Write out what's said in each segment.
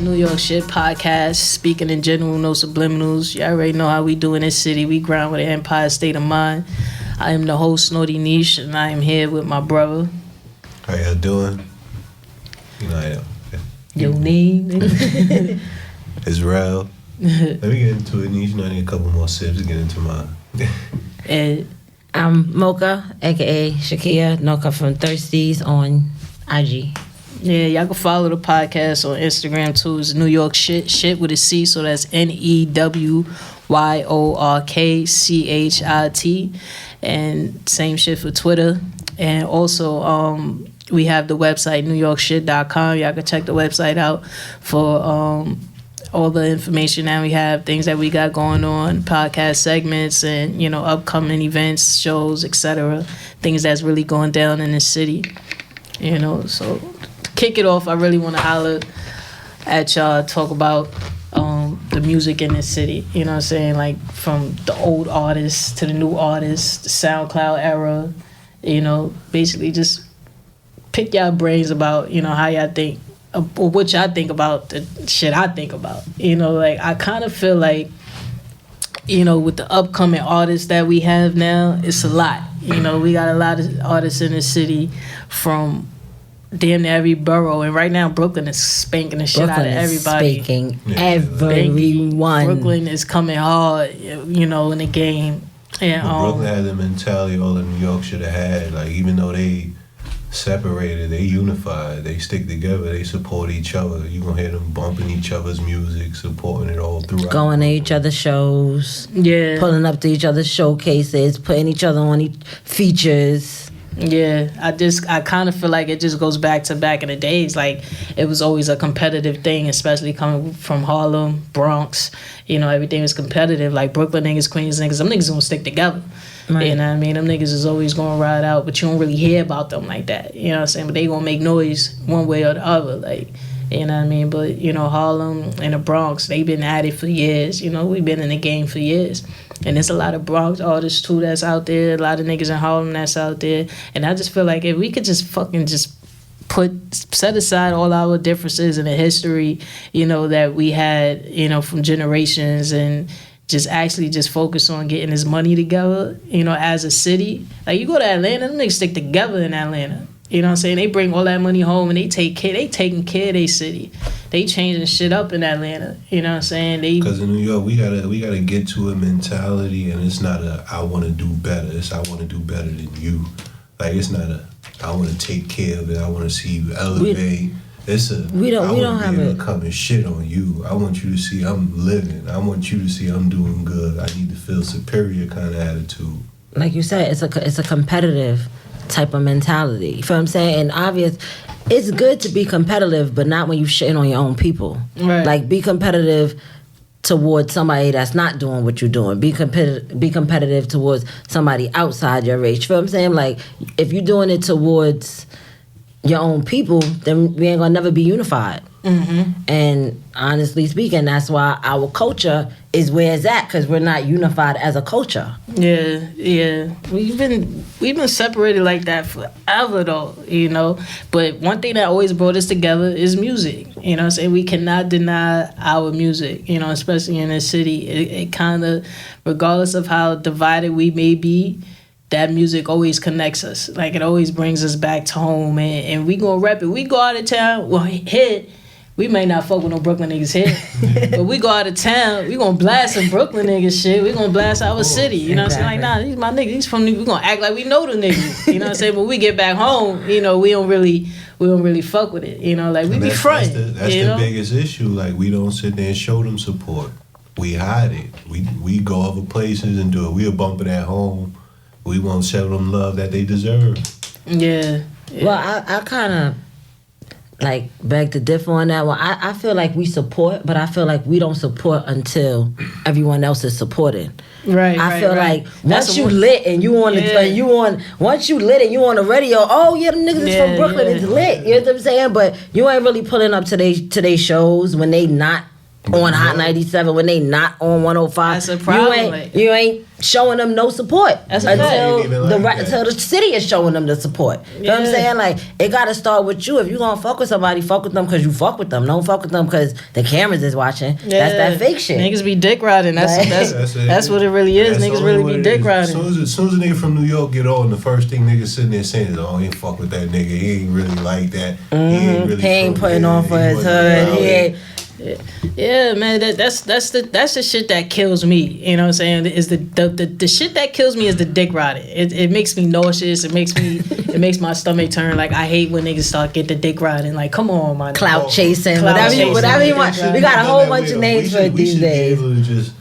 New York Chit Podcast, speaking in general, no subliminals. You already know how we do in this city. We grind with an empire state of mind. I am the host, Nauti Nish, and I am here with my brother. How y'all doing? You know, I am. Your name? It's Rel. Let me get into it, Nish. I need a couple more sips to get into mine. And I'm Moca, a.k.a. Shakia Noka from Thirsties on IG. yeah, y'all can follow the podcast on Instagram too. It's New York Chit, shit with a C, so that's NEWYORKCHIT. And same shit for Twitter. And also, we have the website, newyorkshit.com. Y'all can check the website out for all the information that we have, things that we got going on, podcast segments, and, you know, upcoming events, shows, etc. Things that's really going down in the city. You know, so to kick it off, I really want to holler at y'all, talk about the music in this city. You know what I'm saying? Like, from the old artists to the new artists, the SoundCloud era, you know, basically just pick y'all brains about, you know, how y'all think, or what y'all think about the shit I think about. You know, like, I kind of feel like, you know, with the upcoming artists that we have now, it's a lot. You know, we got a lot of artists in the city from damn near every borough. And right now, Brooklyn is spanking the shit out of everybody. Spanking everyone. Brooklyn is coming hard, you know, in the game. And Brooklyn had the mentality all of New York should have had. Like, even though they separated, they unified, they stick together, they support each other. You gonna hear them bumping each other's music, supporting it all throughout. Going to each other's shows. Yeah. Pulling up to each other's showcases, putting each other on features. Yeah, I kind of feel like it just goes back to back in the days. Like, it was always a competitive thing, especially coming from Harlem, Bronx. You know, everything was competitive. Like, Brooklyn niggas, Queens niggas, them niggas gonna stick together. Right. You know what I mean? Them niggas is always gonna ride out, but you don't really hear about them like that. You know what I'm saying? But they gonna make noise one way or the other. Like, you know what I mean? But, you know, Harlem and the Bronx, they been at it for years. You know, we've been in the game for years. And there's a lot of Bronx artists, too, that's out there. A lot of niggas in Harlem that's out there. And I just feel like if we could just fucking just set aside all our differences in the history, you know, that we had, you know, from generations, and just actually just focus on getting this money together, you know, as a city. Like, you go to Atlanta, them niggas stick together in Atlanta. You know what I'm saying? They bring all that money home and they taking care of their city. They changing shit up in Atlanta. You know what I'm saying? Because in New York, we gotta get to a mentality, and it's not a I want to do better. It's I want to do better than you. Like, it's not a I want to take care of it. I want to see you elevate. We don't have it. Come and shit on you. I want you to see I'm living. I want you to see I'm doing good. I need to feel superior kind of attitude. Like you said, it's a competitive type of mentality. You feel what I'm saying? And obvious, it's good to be competitive, but not when you shitting on your own people. Right. Like, be competitive towards somebody that's not doing what you're doing. Be competitive towards somebody outside your race. You feel what I'm saying? Like, if you're doing it towards your own people, then we ain't gonna never be unified. Mm-hmm. And honestly speaking, that's why our culture is where it's at, because we're not unified as a culture. Yeah. We've been separated like that forever, though, you know. But one thing that always brought us together is music. You know what I'm saying? We cannot deny our music, you know, especially in this city. It kind of, regardless of how divided we may be, that music always connects us. Like, it always brings us back to home, and we gonna rep it. We go out of town, well, here, we may not fuck with no Brooklyn niggas here, but we go out of town, we gonna blast some Brooklyn niggas shit. We gonna blast our city. You know what I'm saying? Like, nah, these my niggas. These from New. We gonna act like we know the niggas. You know what I'm saying? But we get back home, you know, we don't really fuck with it. You know, like, we be frontin'. That's the biggest issue. Like, we don't sit there and show them support. We hide it. We go other places and do it. We'll bump it at home. We won't show them love that they deserve. Yeah. Well, I kind of like beg to differ on that one. I feel like we support, but I feel like we don't support until everyone else is supporting. Right. I feel right. like once you lit and you on once you lit and you on the radio, oh yeah, them niggas is from Brooklyn, it's lit. You know what I'm saying? But you ain't really pulling up to they shows when they not on Hot 97 when they not on 105. That's a problem. You ain't showing them no support That's a until fact. until the city is showing them the support. You know what I'm saying? Like, it got to start with you. If you gonna fuck with somebody, fuck with them because you fuck with them. Don't fuck with them because the cameras is watching. That's that fake shit. Niggas be dick riding. That's what it really is. Niggas really be dick riding. As soon as a nigga from New York get on, the first thing niggas sitting there saying is, "Oh, he ain't fuck with that nigga. He ain't really like that. He ain't putting on for his hood. He ain't." Yeah, man, that's the shit that kills me. You know what I'm saying? Is the shit that kills me is the dick riding. It makes me nauseous. It makes my stomach turn. Like, I hate when niggas start get the dick riding. Like, come on, man. Clout chasing, whatever you want. We got a whole bunch of names for it these days. We should be able to just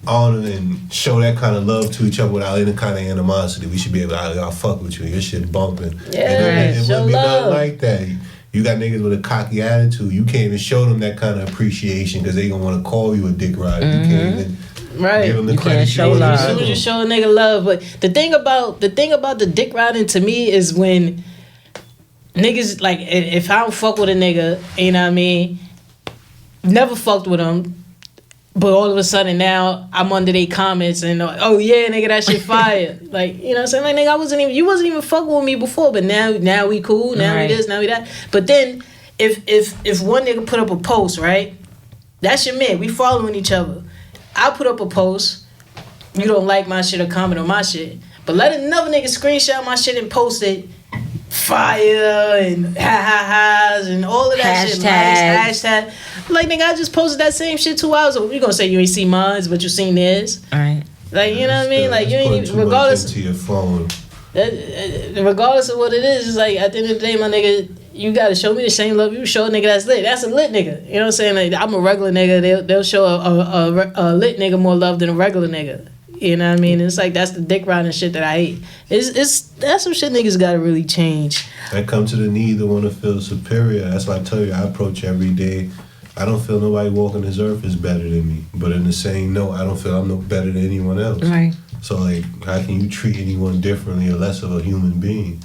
honor and show that kind of love to each other without any kind of animosity. We should be able to, I'll fuck with you. Your shit bumping. Yeah, it show wouldn't be nothing love. like that. You got niggas with a cocky attitude. You can't even show them that kind of appreciation because they gonna want to call you a dick rider. You can't even give them the credit. Can't show love. As soon as you show a nigga love, but the thing about the dick riding to me is when niggas, like, if I don't fuck with a nigga, you know what I mean, never fucked with him, but all of a sudden now I'm under their comments and oh yeah, nigga, that shit fire. Like, you know what I'm saying? Like, nigga, you wasn't even fucking with me before, but now we cool, now we this, now we that. But then if one nigga put up a post, right? That's your man. We following each other. I put up a post, you don't like my shit or comment on my shit, but let another nigga screenshot my shit and post it, fire and ha-ha-has and all of that shit. Likes, hashtag. Like, nigga, I just posted that same shit 2 hours ago. You gonna say you ain't seen mine, but you seen theirs. All right. Like, you know what I mean? Like, you ain't even, regardless into your phone. Regardless of what it is, it's like, at the end of the day, my nigga, you gotta show me the same love you show a nigga that's lit. That's a lit nigga. You know what I'm saying? Like, I'm a regular nigga. They'll show a lit nigga more love than a regular nigga. You know what I mean? It's like, that's the dick riding shit that I hate. That's some shit niggas gotta really change. I come to the need to want to feel superior. That's why I tell you, I approach every day. I don't feel nobody walking this earth is better than me. But in the same note, I don't feel I'm no better than anyone else. Right. So, like, how can you treat anyone differently or less of a human being?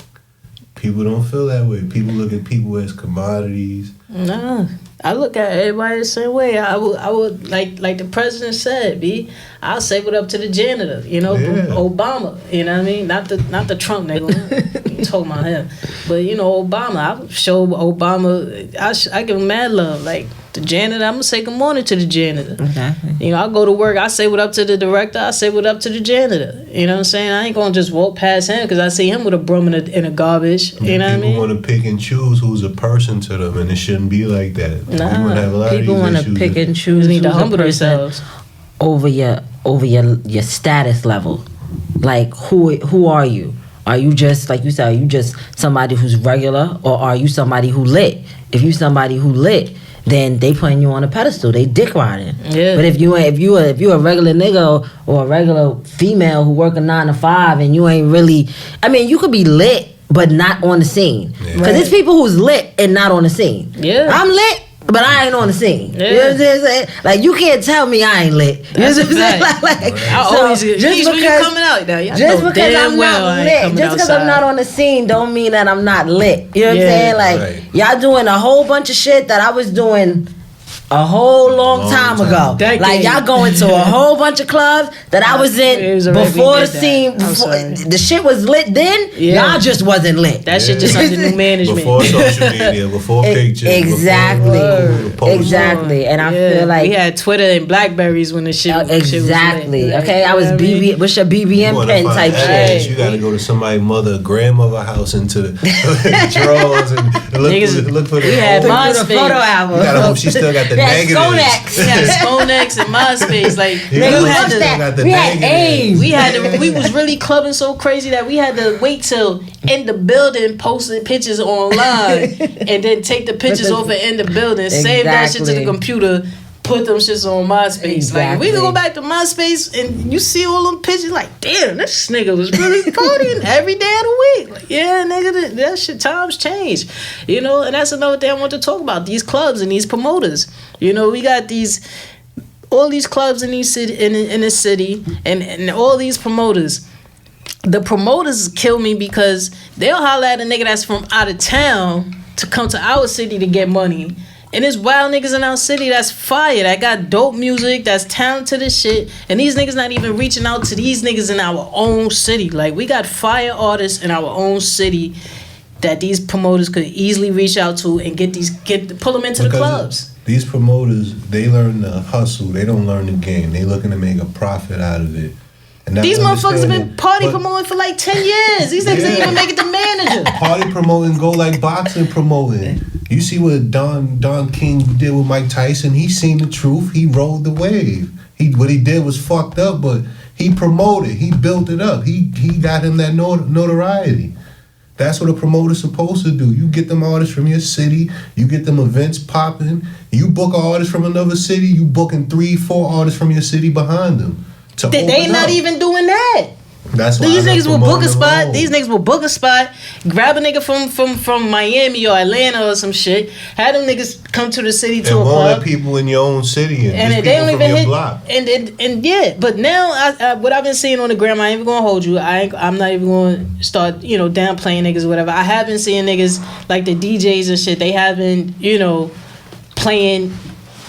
People don't feel that way. People look at people as commodities. Nah, I look at everybody the same way. I would like the president said, I'll say what up to the janitor, you know, Obama, you know what I mean? Not the Trump nigga. You talking about him, but you know, Obama. I show Obama. I give him mad love. Like, the janitor, I'm gonna say good morning to the janitor. Exactly. You know, I go to work, I say what up to the director, I say what up to the janitor. You know what I'm saying? I ain't gonna just walk past him because I see him with a broom in a garbage. You know what I mean? People want to pick and choose who's a person to them, and it shouldn't be like that. Nah, people want to pick and choose. Need to humble themselves over your status level. Like, who are you? Are you just, like you said, are you just somebody who's regular, or are you somebody who lit? If you somebody who lit, then they putting you on a pedestal. They dick riding. Yeah. But if you a regular nigga or a regular female who work a 9 to 5 and you ain't really, I mean, you could be lit but not on the scene. Because there's people who's lit and not on the scene. Yeah. I'm lit, but I ain't on the scene. Yeah. You know what I'm saying? Like, you can't tell me I ain't lit. You know what I'm saying? Like, I always just because you coming out now. Just because I'm not lit, just because I'm not on the scene, don't mean that I'm not lit. You know what I'm saying? Like, y'all doing a whole bunch of shit that I was doing a whole long time ago. Decade. Like, y'all going to a whole bunch of clubs that I was in before the scene. The shit was lit then. Y'all just wasn't lit. That shit just under new management. Before social media, before pictures. Exactly. And I feel like we had Twitter and Blackberries when the shit was exactly. lit. Okay, I was BB. What's your BBM pen type shit? You gotta go to somebody's grandmother house into the drawers and look for the. We had MySpace photo album. You gotta hope she still got the negatives. Skonex. We had Skonex and MySpace. Like, we was really clubbing so crazy that we had to wait till in the building, posting pictures online, and then take the pictures over in the building, save that shit to the computer, put them shits on MySpace. Like, we can go back to MySpace and you see all them pictures, like, damn, this nigga was really partying every day of the week. Like, yeah, nigga, that shit, times change. You know, and that's another thing I want to talk about, these clubs and these promoters. You know, we got all these clubs in these in the city and all these promoters. The promoters kill me because they'll holler at a nigga that's from out of town to come to our city to get money. And there's wild niggas in our city that's fire, that got dope music, that's talented as shit. And these niggas not even reaching out to these niggas in our own city. Like, we got fire artists in our own city that these promoters could easily reach out to and pull them into the clubs. These promoters, they learn the hustle. They don't learn the game. They looking to make a profit out of it. And these motherfuckers have been party promoting for like 10 years. These niggas ain't even make it to manager. Party promoting go like boxing promoting. You see what Don King did with Mike Tyson? He seen the truth. He rode the wave. What he did was fucked up, but he promoted. He built it up. He got him that notoriety. That's what a promoter's supposed to do. You get them artists from your city. You get them events popping. You book an artist from another city. You booking 3-4 artists from your city behind them. They not even doing that. That's why these niggas will book a spot. These niggas will book a spot, grab a nigga from Miami or Atlanta or some shit, have them niggas come to the city to a club. And won't let people in your own city and just they don't people even from your hit. block. And yeah, but now what I've been seeing on the gram, I ain't even gonna hold you. I'm not even gonna start downplaying niggas or whatever. I have been seeing niggas like the DJs and shit. They have been playing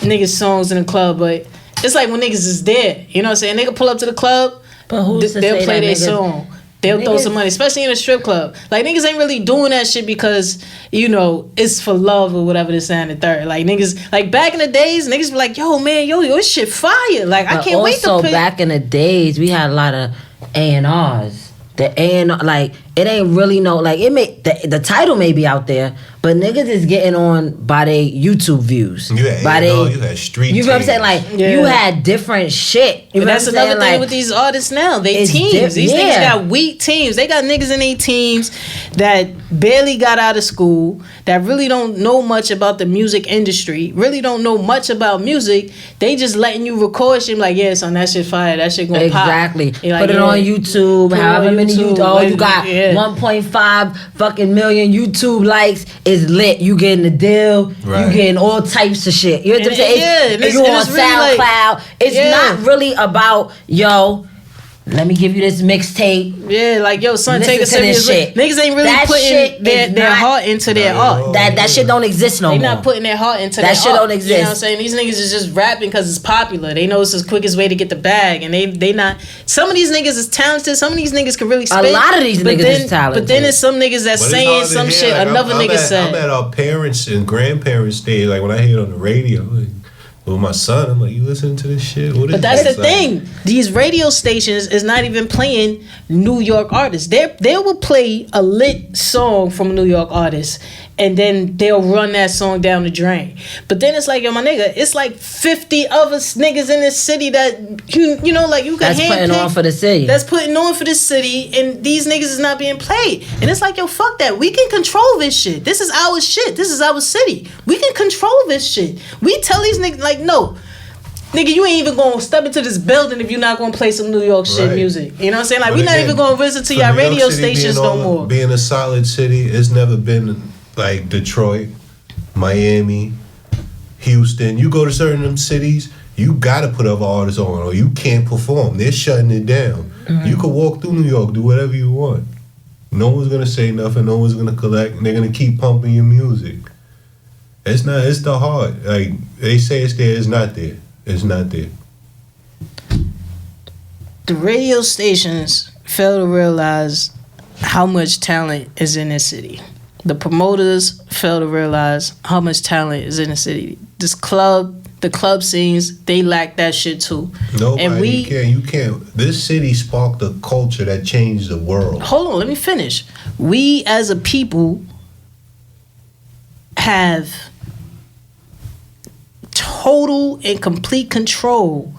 niggas songs in the club, but it's like when niggas is there. You know what I'm saying? They can pull up to the club. But who's to they'll say play that their niggas, song. They'll throw some money, especially in a strip club. Like, niggas ain't really doing that shit because, it's for love or whatever this and the third. Like, niggas, like, back in the days, niggas be like, yo, man, your shit fire. Like, I can't wait to Also, back in the days, we had a lot of A&Rs. The A&R, like, it ain't really the title may be out there, but niggas is getting on by their YouTube views. You had A&R, you had street You know what I'm saying? Like, you had different shit. You know that's what I'm another saying? thing with these artists now. They teams. These niggas got weak teams. They got niggas in their teams that barely got out of school, that really don't know much about the music industry, really don't know much about music. They just letting you record shit like, yeah, son, that shit fire. That shit gonna pop. Exactly. Like, put it on YouTube. However many you got 1.5 fucking million YouTube likes is lit. You getting the deal. Right. You getting all types of shit. You know what I'm saying? You on SoundCloud. It's not really about, let me give you this mixtape. Yeah, like, yo, son, take a serious shit. Niggas ain't really putting their heart into their art. That shit don't exist no more. They not putting their heart into their art. That shit don't exist. You know what I'm saying? These niggas is just rapping because it's popular. They know it's the quickest way to get the bag. And they not... Some of these niggas is talented. Some of these niggas can really spit. A lot of these niggas is talented. But then there's some niggas that's saying some shit another nigga said. I'm at our parents' and grandparents' stage. Like, when I hear it on the radio... With my son, I'm like, you listening to this shit? But that's the thing. These radio stations is not even playing New York artists. They will play a lit song from a New York artist, and then they'll run that song down the drain. But then it's like, yo, my nigga, it's like 50 other niggas in this city that you can that's putting on for the city. That's putting on for the city, and these niggas is not being played. And it's like, yo, fuck that. We can control this shit. This is our shit. This is our city. We can control this shit. We tell these niggas, like, no, nigga, you ain't even gonna step into this building if you're not gonna play some New York shit music. You know what I'm saying? Like, we're not even gonna visit to your radio stations no more. Being a solid city, it's never been like Detroit, Miami, Houston. You go to certain cities, you gotta put other artists on, or you can't perform. They're shutting it down. Mm-hmm. You could walk through New York, do whatever you want. No one's gonna say nothing. No one's gonna collect. And they're gonna keep pumping your music. It's not. It's the heart. Like, they say it's there. It's not there. It's not there. The radio stations fail to realize how much talent is in this city. The promoters fail to realize how much talent is in the city. The club scenes, they lack that shit too. Nobody can. You can't. This city sparked a culture that changed the world. Hold on, let me finish. We as a people have total and complete control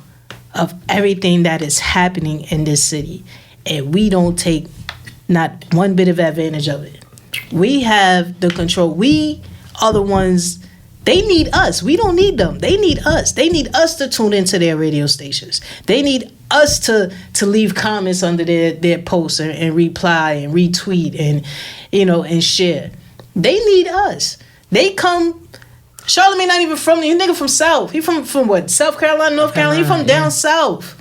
of everything that is happening in this city, and we don't take not one bit of advantage of it. We have the control. We are the ones. They need us. We don't need them. They need us. They need us to tune into their radio stations. They need us to leave comments under their posts and reply and retweet and and share. They need us. They come. Charlamagne not even from the nigga from South. He from what? South Carolina, North Carolina. He from down south,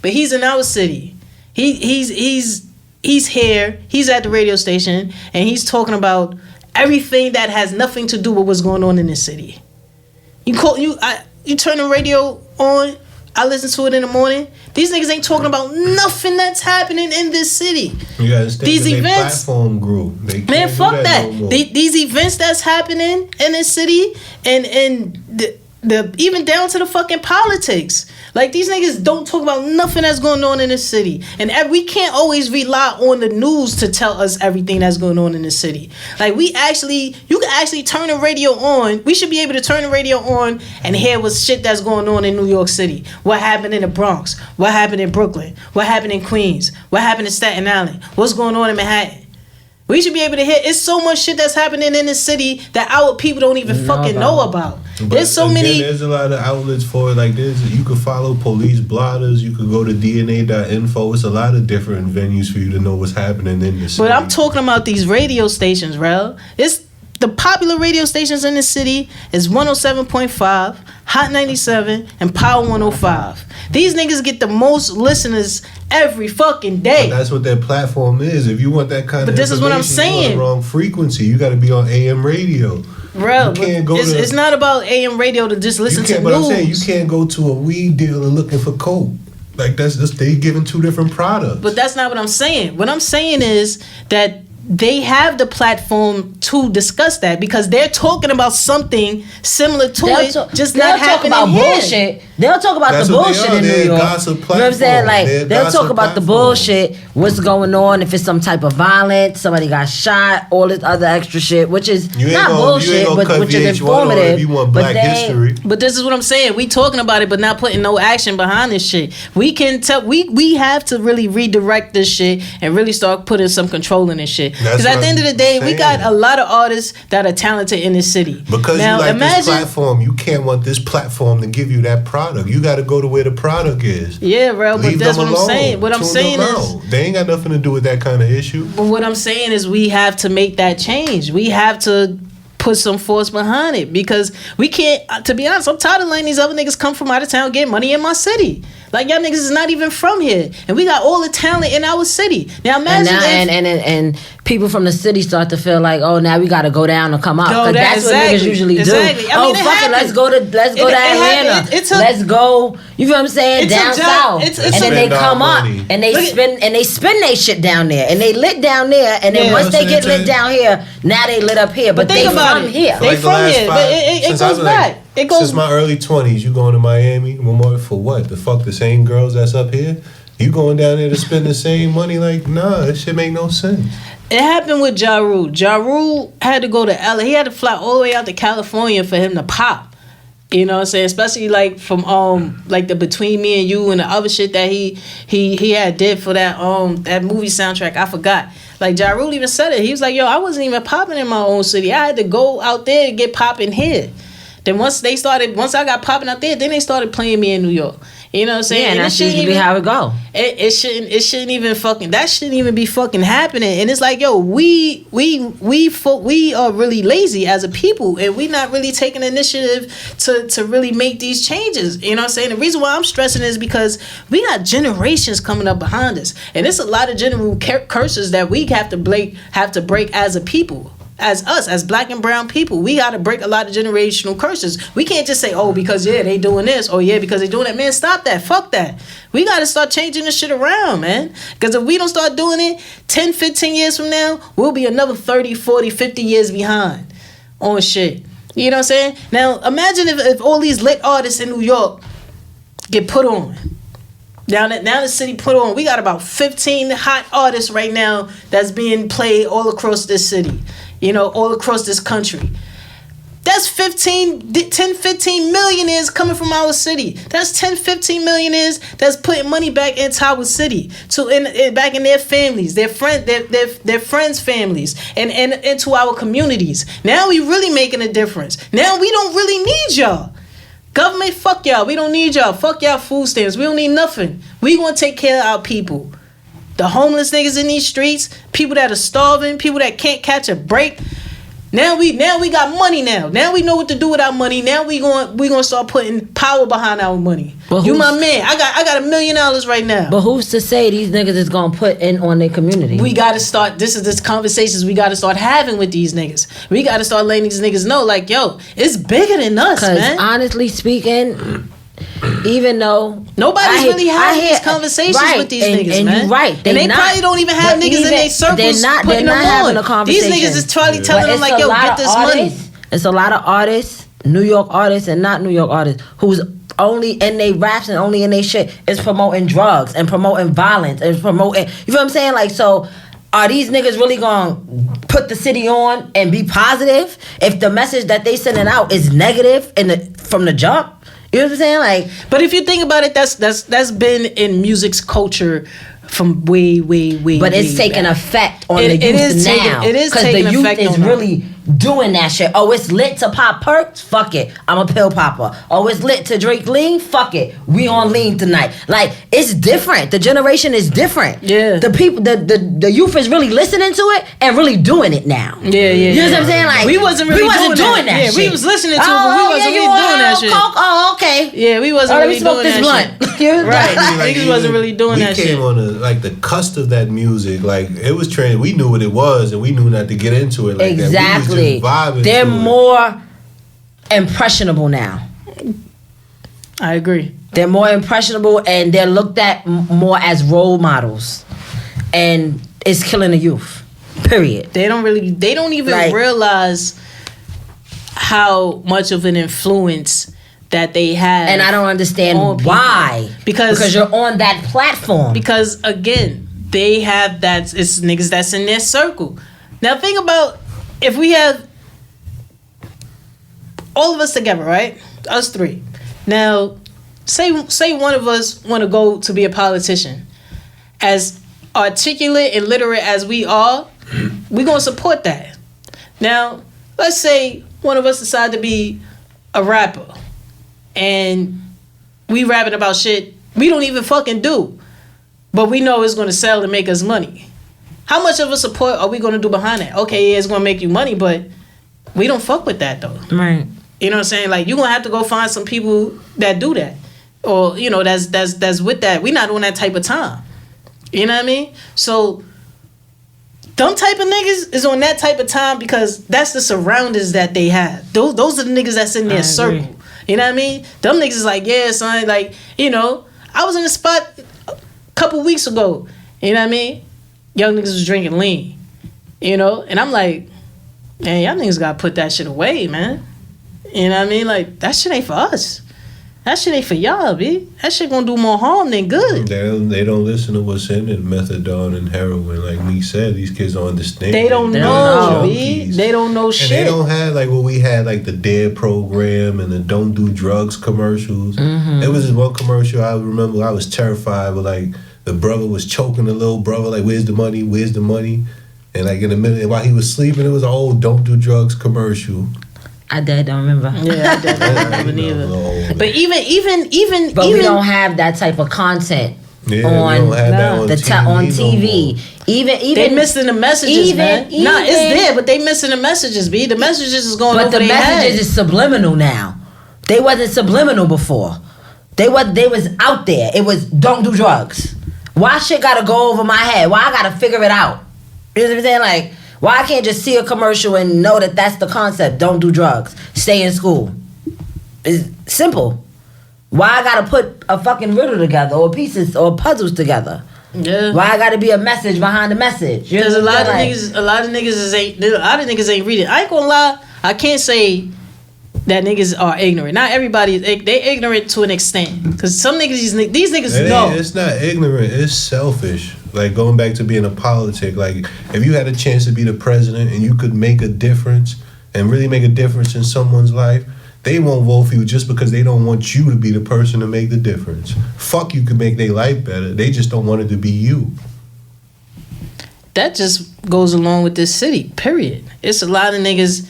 but he's in our city. He's here. He's at the radio station and he's talking about everything that has nothing to do with what's going on in this city. You turn the radio on. I listen to it in the morning. These niggas ain't talking about nothing that's happening in this city. You gotta stay These in their events, platform group. Man, fuck that. No these events that's happening in this city, and the even down to the fucking politics. Like, these niggas don't talk about nothing that's going on in the city. And we can't always rely on the news to tell us everything that's going on in the city. Like, you can actually turn the radio on. We should be able to turn the radio on and hear what shit that's going on in New York City. What happened in the Bronx? What happened in Brooklyn? What happened in Queens? What happened in Staten Island? What's going on in Manhattan? We should be able to hear. It's so much shit that's happening in the city that our people don't even fucking know about. But there's so many. There's a lot of outlets for it. Like, you could follow police blotters. You could go to DNA.info. It's a lot of different venues for you to know what's happening in the city. But I'm talking about these radio stations, Rel. It's the popular radio stations in the city is 107.5, Hot 97, and Power 105. These niggas get the most listeners every fucking day. But that's what their platform is. If you want that kind but of this is what I'm saying. You want the wrong frequency. You got to be on AM radio. Bro, it's not about AM radio to just listen to news. But I'm saying, you can't go to a weed dealer looking for coke. Like, they giving two different products. But that's not what I'm saying. What I'm saying is that they have the platform to discuss that because they're talking about something similar to it, just not happening about here. Bullshit. They'll talk about the bullshit in New York. You know what I'm saying? Like, they'll talk about the bullshit, what's going on, if it's some type of violence, somebody got shot, all this other extra shit, which is not bullshit, but which is informative. If you want Black history. But this is what I'm saying. We talking about it, but not putting no action behind this shit. We can tell. We have to really redirect this shit and really start putting some control in this shit. Because at the end of the day, we got a lot of artists that are talented in this city. Because now, you like this platform, you can't want this platform to give you that product. You got to go to where the product is. Yeah, bro, but that's what I'm saying. What I'm saying is, they ain't got nothing to do with that kind of issue. But what I'm saying is, we have to make that change. We have to put some force behind it because we can't. To be honest, I'm tired of letting these other niggas come from out of town get money in my city. Like, y'all niggas is not even from here, and we got all the talent in our city. Now imagine and people from the city start to feel like, oh, now we got to go down or come up. Because that's what niggas usually do. I mean, fuck it, let's go to Atlanta. Let's go. You feel what I'm saying? Down south, and then they come up and they spin they shit down there, and they lit down there, and then once they get lit down here, now they lit up here. But they from here. They from here. But it goes back. Since my early 20s, you going to Miami? For what? The fuck the same girls that's up here? You going down there to spend the same money? Like, nah, that shit make no sense. It happened with Ja Rule. Ja Rule had to go to LA. He had to fly all the way out to California for him to pop. You know what I'm saying? Especially like from like the Between Me and You and the other shit that he had did for that that movie soundtrack. I forgot. Like, Ja Rule even said it. He was like, yo, I wasn't even popping in my own city. I had to go out there to get popping here. Then once I got popping out there, then they started playing me in New York. You know what I'm saying? Yeah, and that's usually how it go. It shouldn't even fucking, that shouldn't even be fucking happening. And it's like, yo, we are really lazy as a people, and we not really taking initiative to really make these changes. You know what I'm saying? The reason why I'm stressing is because we got generations coming up behind us, and it's a lot of general curses that we have to break as a people. As us, as black and brown people, we got to break a lot of generational curses. We can't just say, oh, because, yeah, they doing this. Oh, yeah, because they doing that. Man, stop that. Fuck that. We got to start changing this shit around, man. Because if we don't start doing it, 10, 15 years from now, we'll be another 30, 40, 50 years behind on shit. You know what I'm saying? Now, imagine if all these lit artists in New York get put on. Now the city put on. We got about 15 hot artists right now that's being played all across this city. You know, all across this country. That's 10, 15 millionaires coming from our city. That's 10, 15 millionaires that's putting money back into our city, back in their families, their friends' families, and into our communities. Now we really making a difference. Now we don't really need y'all. Government, fuck y'all. We don't need y'all. Fuck y'all food stamps. We don't need nothing. We gonna take care of our people. The homeless niggas in these streets, people that are starving, people that can't catch a break. Now we got money now. Now we know what to do with our money. Now we gonna start putting power behind our money. But you my man. I got $1 million right now. But who's to say these niggas is gonna put in on their community? We gotta start. This conversations we gotta start having with these niggas. We gotta start letting these niggas know, like, yo, it's bigger than us, man. Because honestly speaking, even though nobody's really having these conversations with these niggas, and man. You're right. They probably don't even have niggas in their circles putting them having on. a conversation. These niggas is probably telling them, like, yo, get this money. It's a lot of artists, New York artists and not New York artists, who's only in they raps and only in they shit is promoting drugs and promoting violence and promoting, you feel what I'm saying? Like, so are these niggas really gonna put the city on and be positive if the message that they sending out is negative from the jump? You know what I'm saying? Like, but if you think about it, that's been in music's culture from way. But it's taking effect on the youth now. It is taking the youth effect is on really doing that shit. Oh, it's lit to pop perks? Fuck it, I'm a pill popper. Oh, it's lit to drink lean? Fuck it, we on lean tonight. Like, it's different. The generation is different. Yeah. The people, the youth is really listening to it and really doing it now. Yeah. You know what I'm saying? Like, we wasn't doing that Yeah, shit. We was listening to it, but we wasn't really doing that shit. Coke? Oh, okay. Yeah, we wasn't really doing that shit. Right. Niggas wasn't really doing that shit. We came on the cusp of that music. Like, it was trending. We knew what it was, and we knew not to get into it like exactly. that. We was just vibing. They're more impressionable now. I agree. They're more impressionable, and they're looked at more as role models, and it's killing the youth. Period. They don't even realize how much of an influence that they have. And I don't understand why. Because you're on that platform. Because again, they have that. It's niggas that's in their circle. Now think about if we have all of us together, right? Us three. Now, say one of us want to go to be a politician. As articulate and literate as we are, we're gonna support that. Now, let's say one of us decide to be a rapper, and we rapping about shit we don't even fucking do, but we know it's gonna sell and make us money. How much of a support are we gonna do behind that? Okay, yeah, it's gonna make you money, but we don't fuck with that though. Right. You know what I'm saying? Like, you're gonna have to go find some people that do that, or you know, that's with that. We're not on that type of time. You know what I mean? So them type of niggas is on that type of time because that's the surroundings that they have. Those are the niggas that's in their circle. You know what I mean? Them niggas is like, yeah, son, like, you know, I was in a spot a couple weeks ago. You know what I mean? Young niggas was drinking lean. You know? And I'm like, man, y'all niggas gotta put that shit away, man. You know what I mean? Like, that shit ain't for us. That shit ain't for y'all, B. That shit gonna do more harm than good. They don't listen to what's in it, methadone and heroin. Like we said, these kids don't understand. They don't know, B. They don't know shit. And they don't have like what we had, like the DARE program and the Don't Do Drugs commercials. Mm-hmm. There was this one commercial I remember I was terrified, but like the brother was choking the little brother, like, where's the money? Where's the money? And like in a minute, while he was sleeping, it was an old Don't Do Drugs commercial. I don't remember. Yeah, I don't remember neither. But even we don't have that type of content on we don't have that on TV. No, even they missing the messages, man. Nah, it's there, but they missing the messages, B. The messages is going over their head. But the messages is subliminal now. They wasn't subliminal before. They was out there. It was don't do drugs. Why shit gotta go over my head? Why I gotta figure it out? You know what I'm saying? Like, why I can't just see a commercial and know that that's the concept? Don't do drugs. Stay in school. It's simple. Why I gotta put a fucking riddle together or pieces or puzzles together? Yeah. Why I gotta be a message behind the message? Because a lot of niggas ain't reading. I ain't gonna lie. I can't say that niggas are ignorant. Not everybody. They ignorant to an extent. Because some niggas, these niggas know. It's not ignorant. It's selfish. Like, going back to being a politic, like, if you had a chance to be the president and you could make a difference and really make a difference in someone's life, they won't vote for you just because they don't want you to be the person to make the difference. Fuck, you could make their life better. They just don't want it to be you. That just goes along with this city, period. It's a lot of niggas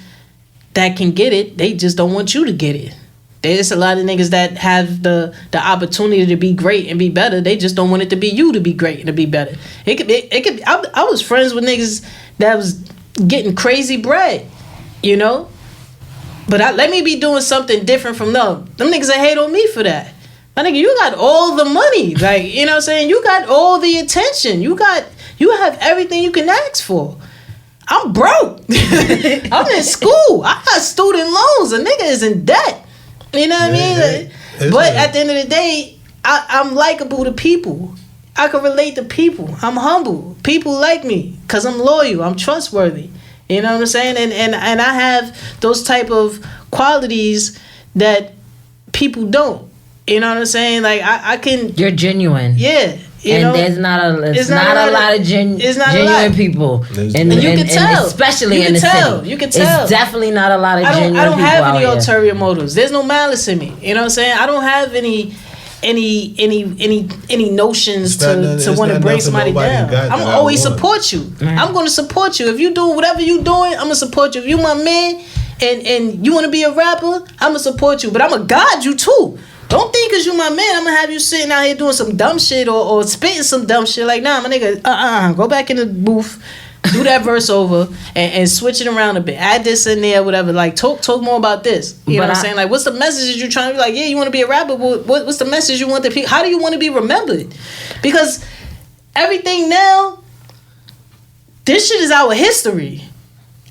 that can get it. They just don't want you to get it. There's a lot of niggas that have the opportunity to be great and be better. They just don't want it to be you to be great and to be better. It could. I was friends with niggas that was getting crazy bread, you know. But let me be doing something different from them. Them niggas that hate on me for that. My nigga, you got all the money. Like, you know what I'm saying? You got all the attention. You have everything you can ask for. I'm broke. I'm in school. I got student loans. A nigga is in debt. You know what I mean? But at the end of the day, I'm likable to people. I can relate to people. I'm humble. People like me because I'm loyal. I'm trustworthy. You know what I'm saying? And I have those type of qualities that people don't. You know what I'm saying? Like I can. You're genuine. Yeah. There's not a lot of genuine people. And you can tell. Especially in the city. You can tell. It's definitely not a lot of genuine people. I don't have any ulterior motives. There's no malice in me. You know what I'm saying? I don't have any notions to want to bring somebody down. I'm gonna always support you. Right. I'm gonna support you. If you do whatever you doing, I'm gonna support you. If you my man and you wanna be a rapper, I'm gonna support you. But I'm gonna guide you too. Don't think cause you my man, I'm gonna have you sitting out here doing some dumb shit or spitting some dumb shit. Like, nah, my nigga, go back in the booth, do that verse over and switch it around a bit. Add this in there, whatever. Like, talk more about this. You know what I'm saying? Like, what's the message you trying to be like? Yeah, you want to be a rapper, but what's the message you want the people? How do you want to be remembered? Because everything now, this shit is our history.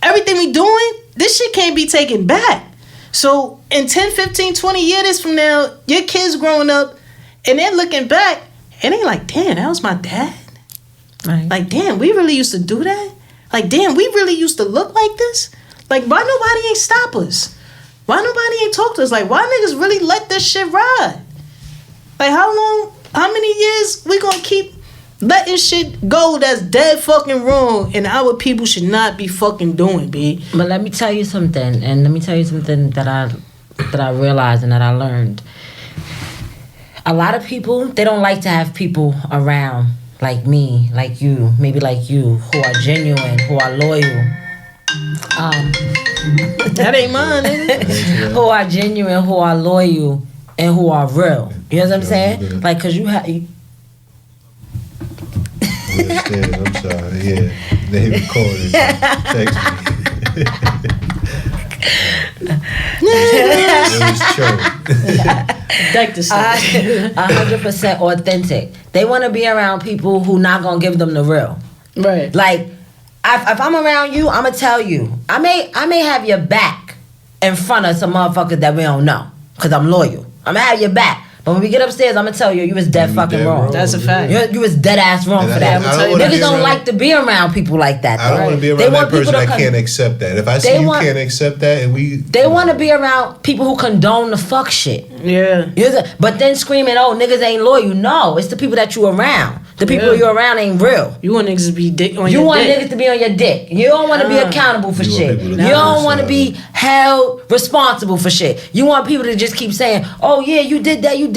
Everything we doing, this shit can't be taken back. So in 10, 15, 20 years from now, your kids growing up and they're looking back and they like, damn, that was my dad. Right. Like, damn, we really used to do that? Like, damn, we really used to look like this? Like, why nobody ain't stop us? Why nobody ain't talk to us? Like, why niggas really let this shit ride? Like, how many years we gonna keep letting shit go that's dead fucking wrong and our people should not be fucking doing, B? But let me tell you something, that I realized and that I learned. A lot of people, they don't like to have people around like me, like you, maybe like you, who are genuine, who are loyal. That ain't mine, nigga. Who are genuine, who are loyal, and who are real. You know what I'm saying? Like, cause you have. I'm sorry. Yeah, they recorded. Text me. It was true. Like this 100% authentic. They want to be around people who not gonna give them the real. Right. Like, if I'm around you, I'm gonna tell you. I may have your back in front of some motherfuckers that we don't know, cause I'm loyal. I'm gonna have your back. But when we get upstairs, I'm gonna tell you was dead fucking wrong. That's a fact. You was dead ass wrong for that. Niggas don't like to be around people like that. I don't want to be around that person that can't accept that. If I see you can't accept that, and they want to be around people who condone the fuck shit. Yeah. But then screaming, "Oh, niggas ain't loyal." No, it's the people that you around. The people you're around ain't real. You want niggas to be on your dick. You want niggas to be on your dick. You don't want to be accountable for shit. You don't want to be held responsible for shit. You want people to just keep saying, "Oh yeah, you did that. You did."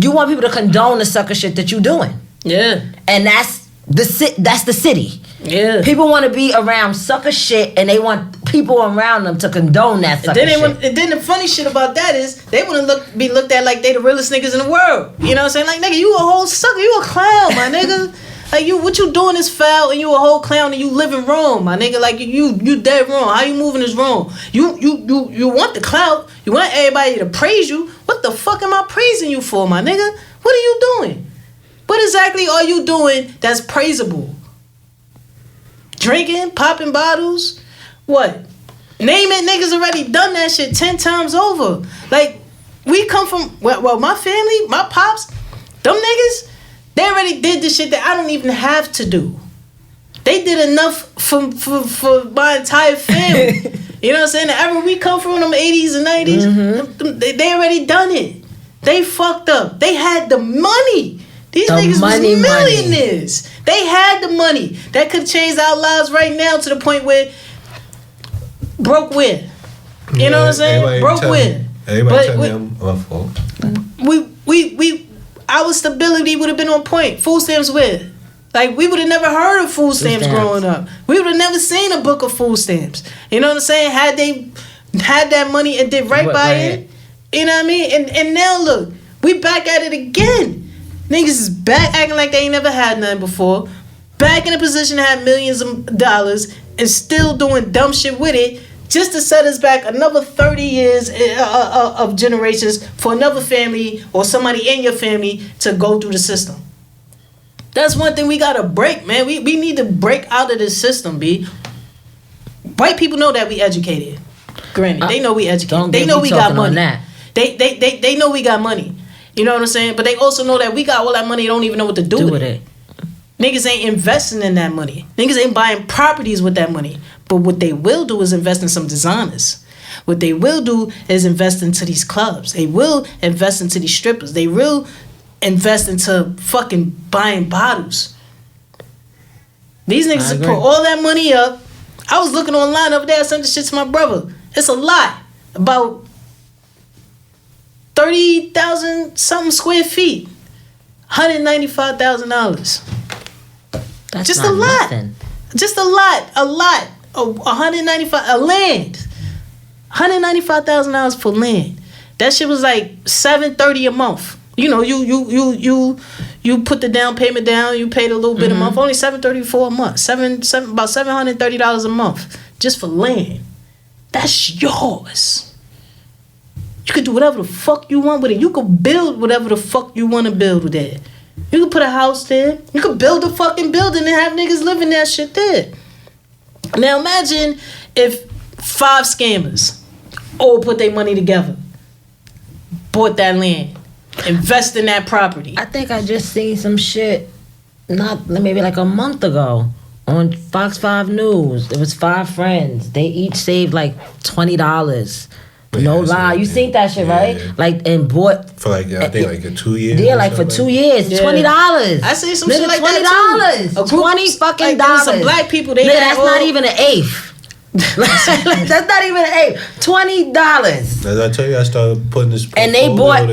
You want people to condone the sucker shit that you doing. Yeah. And that's the city. Yeah. People want to be around sucker shit and they want people around them to condone that sucker shit. And then the funny shit about that is they want to be looked at like they the realest niggas in the world. You know what I'm saying? Like, nigga, you a whole sucker. You a clown, my nigga. Like, what you doing is foul and you a whole clown and you living wrong, my nigga. Like, you dead wrong. How you moving is wrong. You want the clout. You want everybody to praise you. What the fuck am I praising you for, my nigga? What are you doing? What exactly are you doing that's praisable? Drinking, popping bottles? What? Name it, niggas already done that shit 10 times over. Like, we come from, well, my family, my pops, them niggas, they already did the shit that I don't even have to do. They did enough for my entire family. You know what I'm saying? The era we come from, them 80s and 90s, they already done it. They fucked up. They had the money. These niggas was millionaires. They had the money. That could change our lives right now to the point where broke win. You know what I'm saying? Broke win. Everybody tell me I'm my fault. Our stability would have been on point. Food stamps where? Like, we would have never heard of food stamps growing up. We would have never seen a book of food stamps. You know what I'm saying? Had they had that money and did right by it, you know what I mean? And now look, we back at it again. Niggas is back acting like they ain't never had nothing before. Back in a position to have millions of dollars and still doing dumb shit with it. just to set us back another 30 years of generations for another family or somebody in your family to go through the system. That's one thing we gotta break, man. We need to break out of this system, B. White people know that we educated. Granted, they know we educated. They know we got money. They know we got money. You know what I'm saying? But they also know that we got all that money and don't even know what to do with it. Niggas ain't investing in that money. Niggas ain't buying properties with that money. But what they will do is invest in some designers. What they will do is invest into these clubs. They will invest into these strippers. They will invest into fucking buying bottles. These niggas put all that money up. I was looking online over there. I sent the shit to my brother. It's a lot. About 30,000 something square feet. $195,000. That's just not a lot. Nothing. Just a lot. 195 a land. $195,000 for land. That shit was like $730 a month. You know, you put the down payment down. You paid a little bit a month. Only $734 a month. About $730 a month just for land. That's yours. You could do whatever the fuck you want with it. You could build whatever the fuck you want to build with it. You could put a house there. You could build a fucking building and have niggas living that shit there. Now imagine if 5 scammers all put their money together, bought that land, invest in that property. I think I just seen some shit, not maybe like a month ago, on Fox 5 News. There was 5 friends. They each saved like $20. No lie, you seen that shit, right? Yeah. Like, and bought for like I think like 2 years. Yeah, like for 2 years, $20. I see some shit like that too. $20 fucking dollars. Some black people. That's not even an eighth. That's not even an eighth. $20. As I tell you, I started putting this and they bought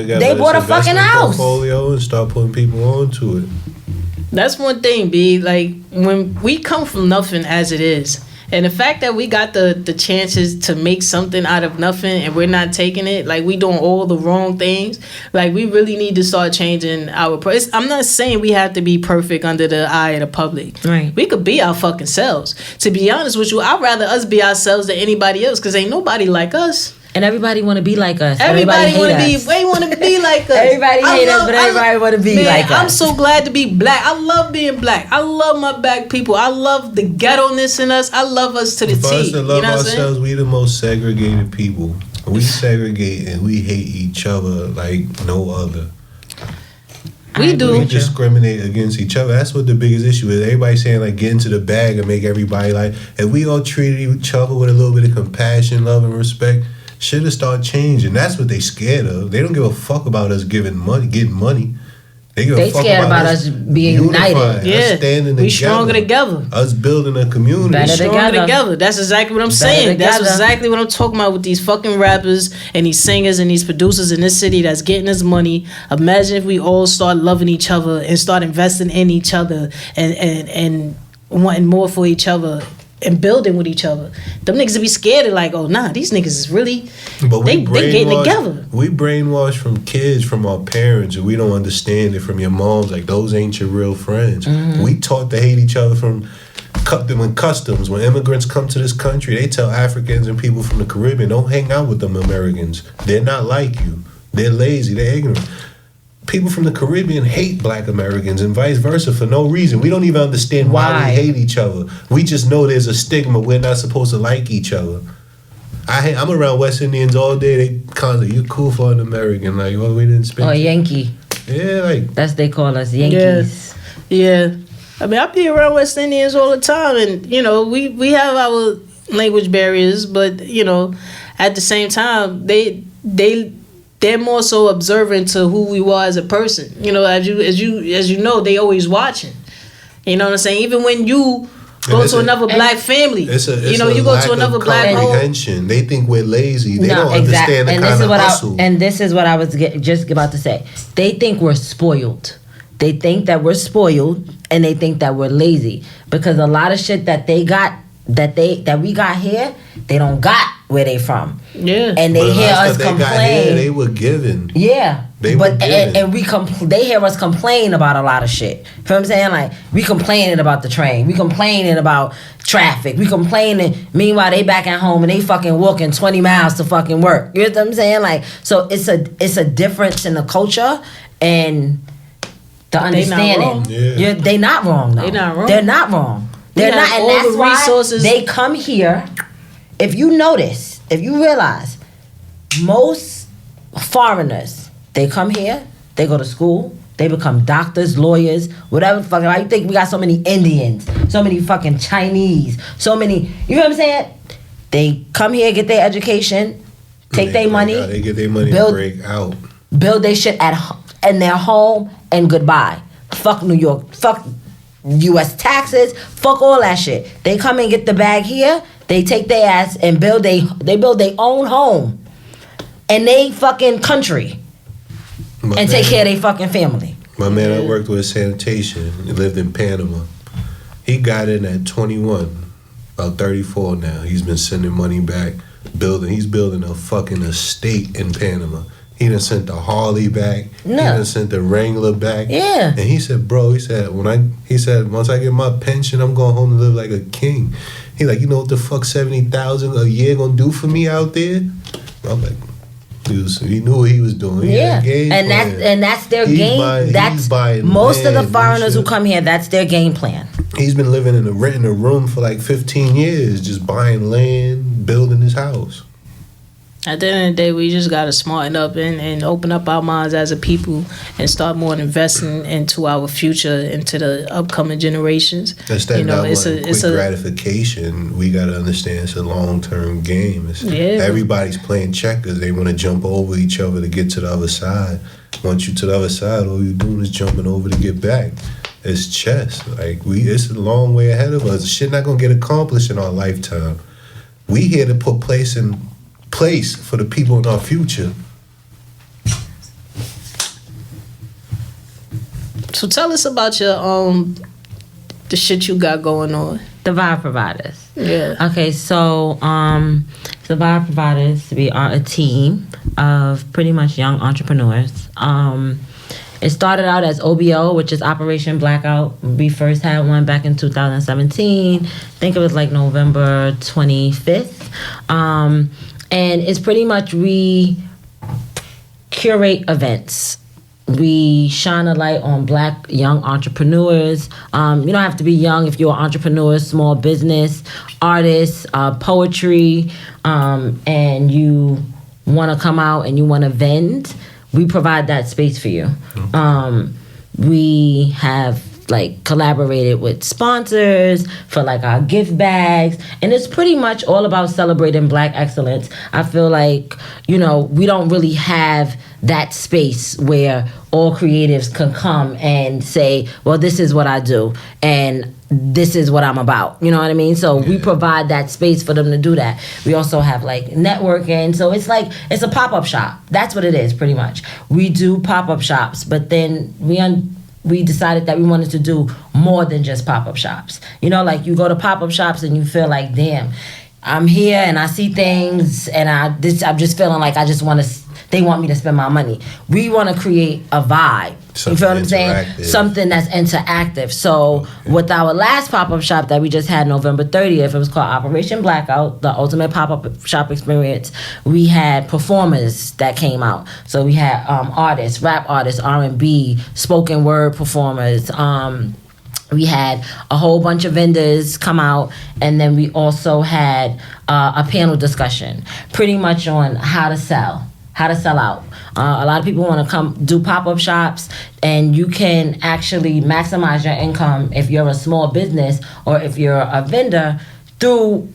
a fucking house portfolio and start putting people onto it. That's one thing, B. Like when we come from nothing as it is. And the fact that we got the chances to make something out of nothing and we're not taking it, like we doing all the wrong things, like we really need to start changing our approach. I'm not saying we have to be perfect under the eye of the public. Right. We could be our fucking selves. To be honest with you, I'd rather us be ourselves than anybody else because ain't nobody like us. And everybody want to be like us. Everybody want to be. They want to be like us. Everybody hate us, but everybody want to be like us. I'm so glad to be black. I love being black. I love my black people. I love the ghetto-ness in us. I love us to the T. For us to love ourselves, we the most segregated people. We segregate and we hate each other like no other. We do. We discriminate against each other. That's what the biggest issue is. Everybody saying like get into the bag and make everybody like. If we all treated each other with a little bit of compassion, love, and respect, shit'll start changing. That's what they scared of. They don't give a fuck about us getting money. They give a fuck scared about us being united. Yeah, us standing we stronger together. Us building a community. We stronger together. That's exactly what I'm saying. That's exactly what I'm talking about with these fucking rappers and these singers and these producers in this city that's getting us money. Imagine if we all start loving each other and start investing in each other and wanting more for each other. And building with each other. Them niggas be scared of like, oh nah, these niggas is really they getting together. We brainwashed from kids, from our parents, and we don't understand it from your moms. Like those ain't your real friends. We taught to hate each other from when customs. When immigrants come to this country, they tell Africans and people from the Caribbean, don't hang out with them Americans. They're not like you. They're lazy. They're ignorant. People from the Caribbean hate black Americans and vice versa for no reason. We don't even understand why we hate each other. We just know there's a stigma. We're not supposed to like each other. I'm around West Indians all day. They constantly, you're cool for an American. Like, well, we didn't speak. Or Yankee. Yeah, like. That's they call us, Yankees. Yeah. I mean, I be around West Indians all the time. And, you know, we have our language barriers. But, you know, at the same time, they're more so observant to who we are as a person. You know, as you know, they always watching. You know what I'm saying? Even when you go to another black family, you go to another black home. They think we're lazy. They don't understand the kind of hustle. And this is what I was just about to say. They think we're spoiled. They think that we're spoiled, and they think that we're lazy because a lot of shit that they got, that we got here, they don't got where they from. Yeah. And they hear us They got here, complain. they were given. Yeah. They were given. And they hear us complain about a lot of shit. You know what I'm saying? Like, we complaining about the train. We complaining about traffic. We complaining. Meanwhile, they back at home and they fucking walking 20 miles to fucking work. You know what I'm saying? Like, so it's a difference in the culture and the understanding. They not wrong. They not wrong, though. They not wrong. They're not wrong. They're not, and all that's the why resources. they come here. If you notice, if you realize, most foreigners, they come here, they go to school, they become doctors, lawyers, whatever the fuck. Why you think we got so many Indians, so many fucking Chinese, so many, you know what I'm saying? They come here, get their education, take their money. They get their money build- and break out. Build their shit in their home, and goodbye. Fuck New York. Fuck U.S. taxes. Fuck all that shit. They come and get the bag here. They take their ass and build their own home and they fucking country and take care of their fucking family. My man, I worked with sanitation. He lived in Panama. He got in at 21, about 34 now. He's been sending money back, He's building a fucking estate in Panama. He done sent the Harley back. No. He done sent the Wrangler back. Yeah. And he said, bro, once I get my pension, I'm going home to live like a king. He like, you know what the fuck $70,000 a year gonna do for me out there? I'm like, he knew what he was doing. Yeah, and that's their game. That's most of the foreigners who come here. That's their game plan. He's been living renting a room for like 15 years, just buying land, building his house. At the end of the day, we just gotta smarten up and open up our minds as a people and start more investing into our future, into the upcoming generations. Instead of not wanting quick gratification, we gotta understand it's a long-term game. Everybody's playing checkers. They want to jump over each other to get to the other side. Once you to the other side, all you're doing is jumping over to get back. It's chess. It's a long way ahead of us. Shit not gonna get accomplished in our lifetime. We here to put place for the people in our future. So tell us about your the shit you got going on. The Vibe Providers. Yeah. Okay, so the Vibe Providers, we are a team of pretty much young entrepreneurs. It started out as OBO, which is Operation Blackout. We first had one back in 2017. I think it was like November 25th. And it's pretty much we curate events. We shine a light on Black young entrepreneurs. You don't have to be young if you're an entrepreneur, small business, artist, poetry, and you want to come out and you want to vend. We provide that space for you. We have collaborated with sponsors for our gift bags, and it's pretty much all about celebrating Black excellence. I feel like, we don't really have that space where all creatives can come and say, well, this is what I do and this is what I'm about. You know what I mean? So we provide that space for them to do that. We also have networking. So it's a pop-up shop. That's what it is pretty much. We do pop-up shops, but then we decided that we wanted to do more than just pop-up shops. You go to pop-up shops and you feel like, damn, I'm here and I see things and I'm just feeling like they want me to spend my money. We want to create a vibe. You feel what I'm saying? Something that's interactive. So with our last pop-up shop that we just had November 30th, it was called Operation Blackout, the ultimate pop-up shop experience. We had performers that came out. So we had artists, rap artists, R&B, spoken word performers. We had a whole bunch of vendors come out, and then we also had a panel discussion pretty much on how to sell out. A lot of people want to come do pop-up shops, and you can actually maximize your income if you're a small business or if you're a vendor through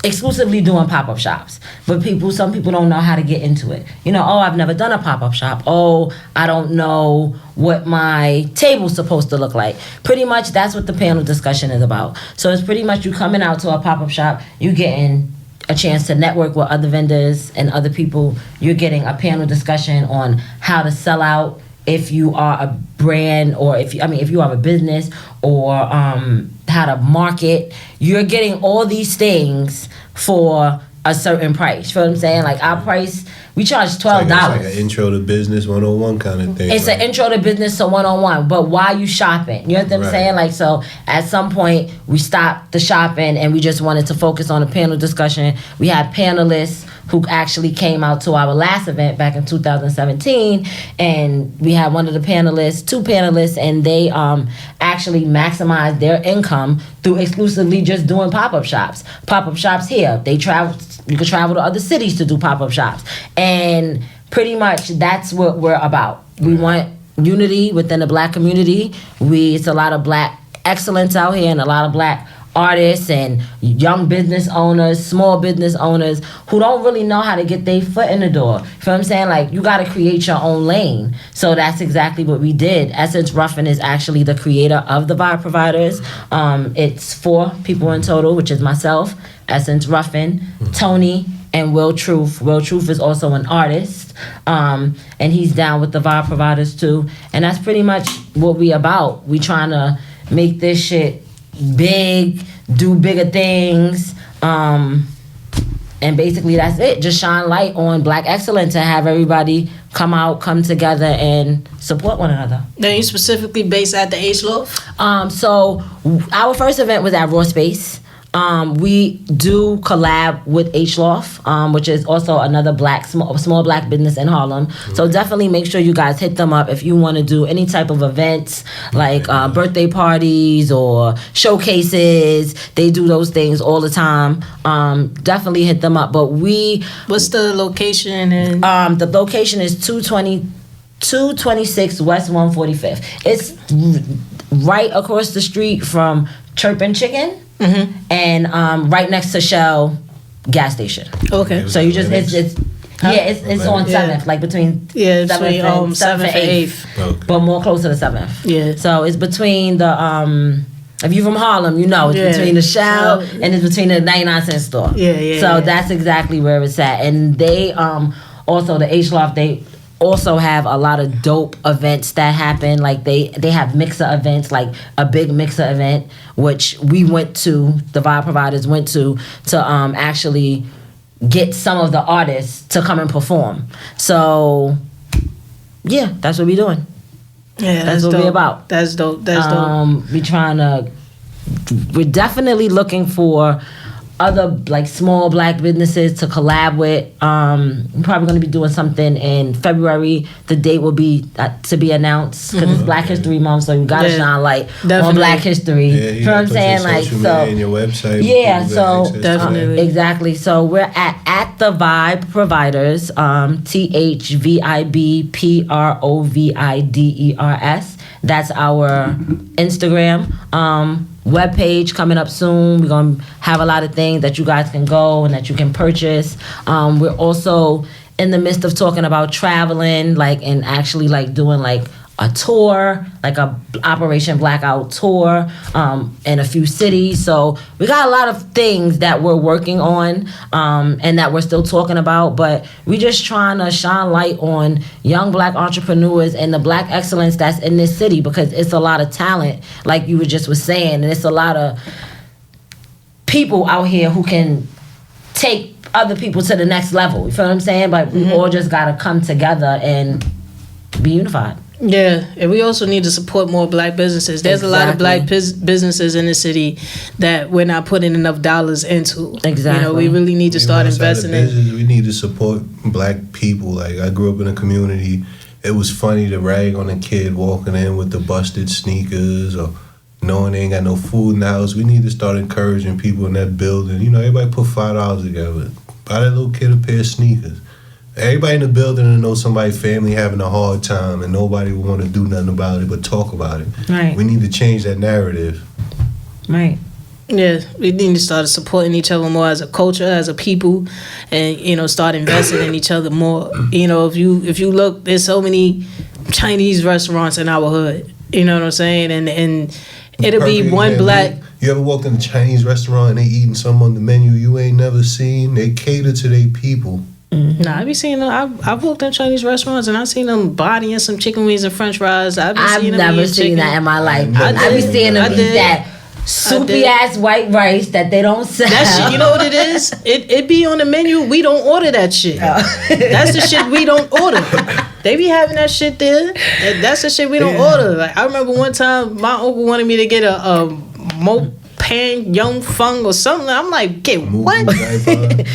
exclusively doing pop-up shops. But some people don't know how to get into it. I've never done a pop-up shop. I don't know what my table's supposed to look like. Pretty much that's what the panel discussion is about. So it's pretty much you coming out to a pop-up shop, you getting a chance to network with other vendors and other people. You're getting a panel discussion on how to sell out if you are a brand, or if you are a business, or how to market. You're getting all these things for a certain price. You know what I'm saying? Like our price, we charge $12. It's like an intro to business 101 kind of thing. It's an intro to business to 101, but why you shopping? You know what I'm saying? Like, so at some point we stopped the shopping and we just wanted to focus on a panel discussion. We had panelists who actually came out to our last event back in 2017, and we had two panelists, and they actually maximized their income through exclusively just doing pop-up shops. Pop-up shops here, you could travel to other cities to do pop-up shops, and pretty much that's what we're about. We want unity within the Black community. It's a lot of Black excellence out here and a lot of Black artists and young business owners, small business owners who don't really know how to get their foot in the door. You know what I'm saying? Like, you got to create your own lane. So that's exactly what we did. Essence Ruffin is actually the creator of the Vibe Providers. It's 4 people in total, which is myself, Essence Ruffin, Tony, and Will Truth. Will Truth is also an artist, and he's down with the Vibe Providers too. And that's pretty much what we about. We trying to make this shit big, do bigger things, and basically that's it. Just shine light on Black excellence and have everybody come together and support one another. Now, you specifically based at the H Loaf? So our first event was at Raw Space. We do collab with H Loft, which is also another small Black business in Harlem. So definitely make sure you guys hit them up if you want to do any type of events like birthday parties or showcases. They do those things all the time. Definitely hit them up. But what's the location? And the location is 226 West 145th. It's right across the street from Chirpin Chicken. Mm-hmm. And right next to Shell gas station. Okay. So you just it's on 7th, like between 7th and 8th. Okay. But more closer to 7th. Yeah. So it's between the if you're from Harlem, you know it's between the Shell and it's between the 99-cent store. So that's exactly where it's at. And they also the H Loft, they also have a lot of dope events that happen. Like they have mixer events, like a big mixer event, which we went to, the Vibe Providers went to actually get some of the artists to come and perform. So yeah, that's what we're doing. Yeah, that's what we're about. That's dope. That's dope. We're definitely looking for other like small Black businesses to collab with. We're probably going to be doing something in February. The date will be to be announced because it's Black History Month, so you got to shine light on Black history. You know what I'm saying? Like, so and your website. Yeah, so definitely exactly. So we're at the Vibe Providers, THVIBPROVIDERS. That's our Instagram. Webpage coming up soon. We're gonna have a lot of things that you guys can go and that you can purchase. We're also in the midst of talking about traveling, like, and actually like doing like a tour, like a Operation Blackout tour, in a few cities. So we got a lot of things that we're working on, and that we're still talking about, but we just trying to shine light on young Black entrepreneurs and the Black excellence that's in this city, because it's a lot of talent, like you were just was saying, and it's a lot of people out here who can take other people to the next level. You feel what I'm saying? But we all just gotta come together and be unified. Yeah, and we also need to support more Black businesses. There's a lot of Black businesses in the city that we're not putting enough dollars into. Exactly. You know, we really need to start investing in. We need to support Black people. Like, I grew up in a community. It was funny to rag on a kid walking in with the busted sneakers or knowing they ain't got no food in the house. We need to start encouraging people in that building. You know, everybody put $5 together. Buy that little kid a pair of sneakers. Everybody in the building knows somebody's family having a hard time and nobody will want to do nothing about it but talk about it. Right. We need to change that narrative. Right. Yeah, we need to start supporting each other more as a culture, as a people, and, you know, start investing in each other more. You know, if you look, there's so many Chinese restaurants in our hood. You know what I'm saying? And it'll be one Black. You ever walked in a Chinese restaurant and they eating something on the menu you ain't never seen? They cater to their people. Mm-hmm. Nah, I be seeing them. I've walked in Chinese restaurants and I seen them bodying some chicken wings and French fries. I've never seen that in my life. I be seeing them eat that soupy ass white rice that they don't sell. That shit, you know what it is? It be on the menu. We don't order that shit. That's the shit we don't order. They be having that shit there. That's the shit we don't order. Like I remember one time my uncle wanted me to get a Mo Pan Young Fung or something. I'm like, get what?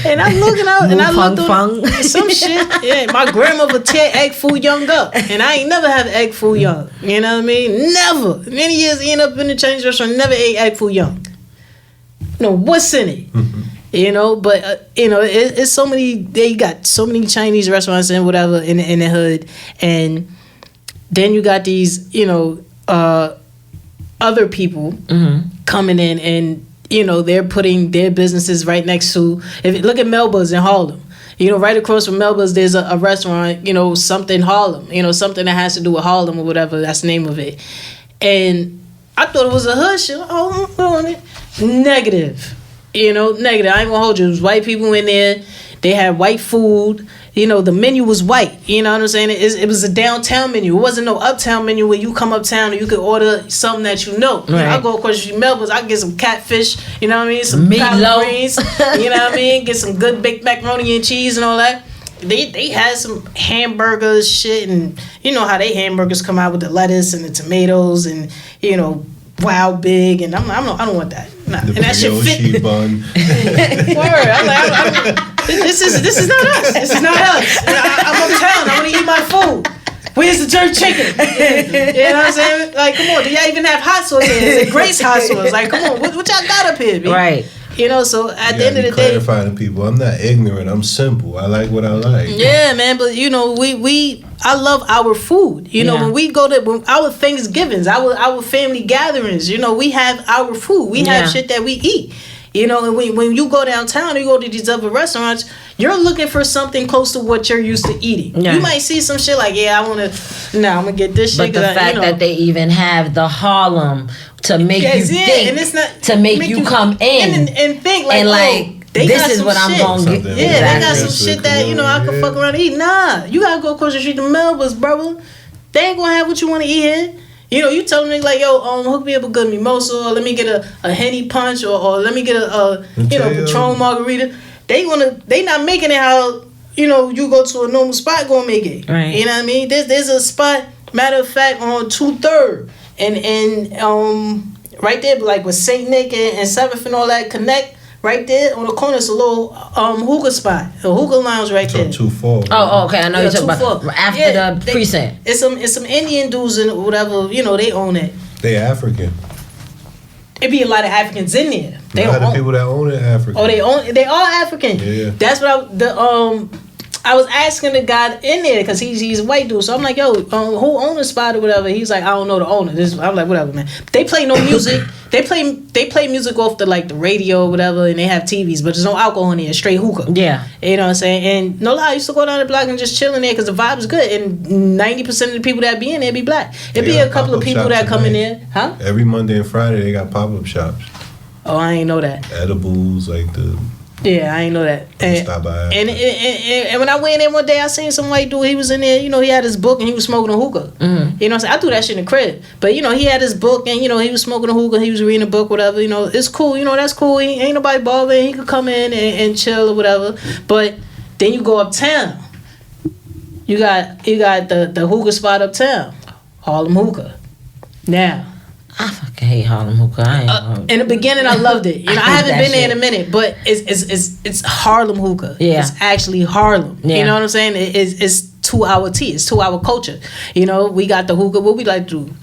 And I'm looking out and I looked on some shit. Yeah, my grandmother tear egg foo young up. And I ain't never had egg foo young. You know what I mean? Never. Many years end up in the Chinese restaurant, never ate egg foo young. You know, what's in it? You know, but you know, it's so many. They got so many Chinese restaurants and whatever in the hood, and then you got these, you know, other people coming in, and you know, they're putting their businesses right next to. If you look at Melba's in Harlem, you know, right across from Melba's, there's a restaurant, you know, something Harlem, you know, something that has to do with Harlem or whatever. That's the name of it, and I thought it was a hood shit. Oh, on it. Negative. You know, negative. I ain't gonna hold you. There was white people in there. They had white food. You know, the menu was white. You know what I'm saying? It was a downtown menu. It wasn't no uptown menu where you come uptown and you could order something that you know. Right. I go across the street, Melba's. I get some catfish. You know what I mean? Some collard greens. You know what I mean? Get some good baked macaroni and cheese and all that. They had some hamburgers, shit, and you know how they hamburgers come out with the lettuce and the tomatoes and you know. Wow, big, and I don't want that. Nah. And that shit fit. Bun. Word. I'm like, this is not us. This is not us. I'm uptown. I want to eat my food. Where's the jerk chicken? You know what I'm saying? Like, come on. Do y'all even have hot sauce here? Is it Grace hot sauce? Like, come on. What y'all got up here, man? Right. You know, so at the end of the day, clarifying to people, I'm not ignorant. I'm simple. I like what I like. Yeah, man. But you know, I love our food. You know, when we go to our Thanksgivings, our family gatherings, you know, we have our food. We have shit that we eat. You know, and when you go downtown, you go to these other restaurants, you're looking for something close to what you're used to eating. Yeah. You might see some shit like, I'm gonna get this shit. But the fact that they even have the Harlem to make you think, and it's not, to make you come in and think like, this is what I'm gonna get. Yeah, they got some shit that, you know, I can fuck around and eat. Nah, you gotta go across the street to Melba's, brother. They ain't gonna have what you want to eat here. You know, you tell them like, yo, hook me up a good mimosa, or let me get a Henny punch, or let me get a Patron margarita. They not making it how, you know, you go to a normal spot, go and make it. Right. You know what I mean? There's a spot, matter of fact, on 2/3 and right there, like with Saint Nick and 7th and all that connect. Right there on the corner, it's a little hookah spot, a hookah lounge right there. 2-4. Oh, okay. I know you're talking about after the precinct. It's some Indian dudes and whatever. You know, they own it. They African. It be a lot of Africans in there. They a lot of people that own it African. Oh, they are African. Yeah. That's what I was asking the guy in there because he's a white dude. So I'm like, yo, who owns the spot or whatever? He's like, I don't know the owner. I'm like, whatever, man. They play no music. They play music off the radio or whatever, and they have TVs, but there's no alcohol in there. It's straight hookah. Yeah. You know what I'm saying? And no lie, I used to go down the block and just chill in there because the vibe is good. And 90% of the people that be in there be black. It be a couple of people that come in there. Huh? Every Monday and Friday, they got pop-up shops. Oh, I ain't know that. Edibles, like the... Yeah, I ain't know that. And when I went in there one day, I seen some white dude. He was in there, you know, he had his book and he was smoking a hookah. Mm-hmm. You know what I'm saying? I do that shit in the crib. But, you know, he had his book and, you know, he was smoking a hookah. He was reading a book, whatever. You know, it's cool. You know, that's cool. Ain't nobody bothering. He could come in and chill or whatever. But then you go uptown. You got the hookah spot uptown. Harlem Hookah. Now. I fucking hate Harlem Hookah. In the beginning, I loved it. You know, I haven't been there in a minute, but it's Harlem Hookah. Yeah. It's actually Harlem. Yeah. You know what I'm saying? It's to our tea. It's to our culture. You know, we got the hookah. What we like to do?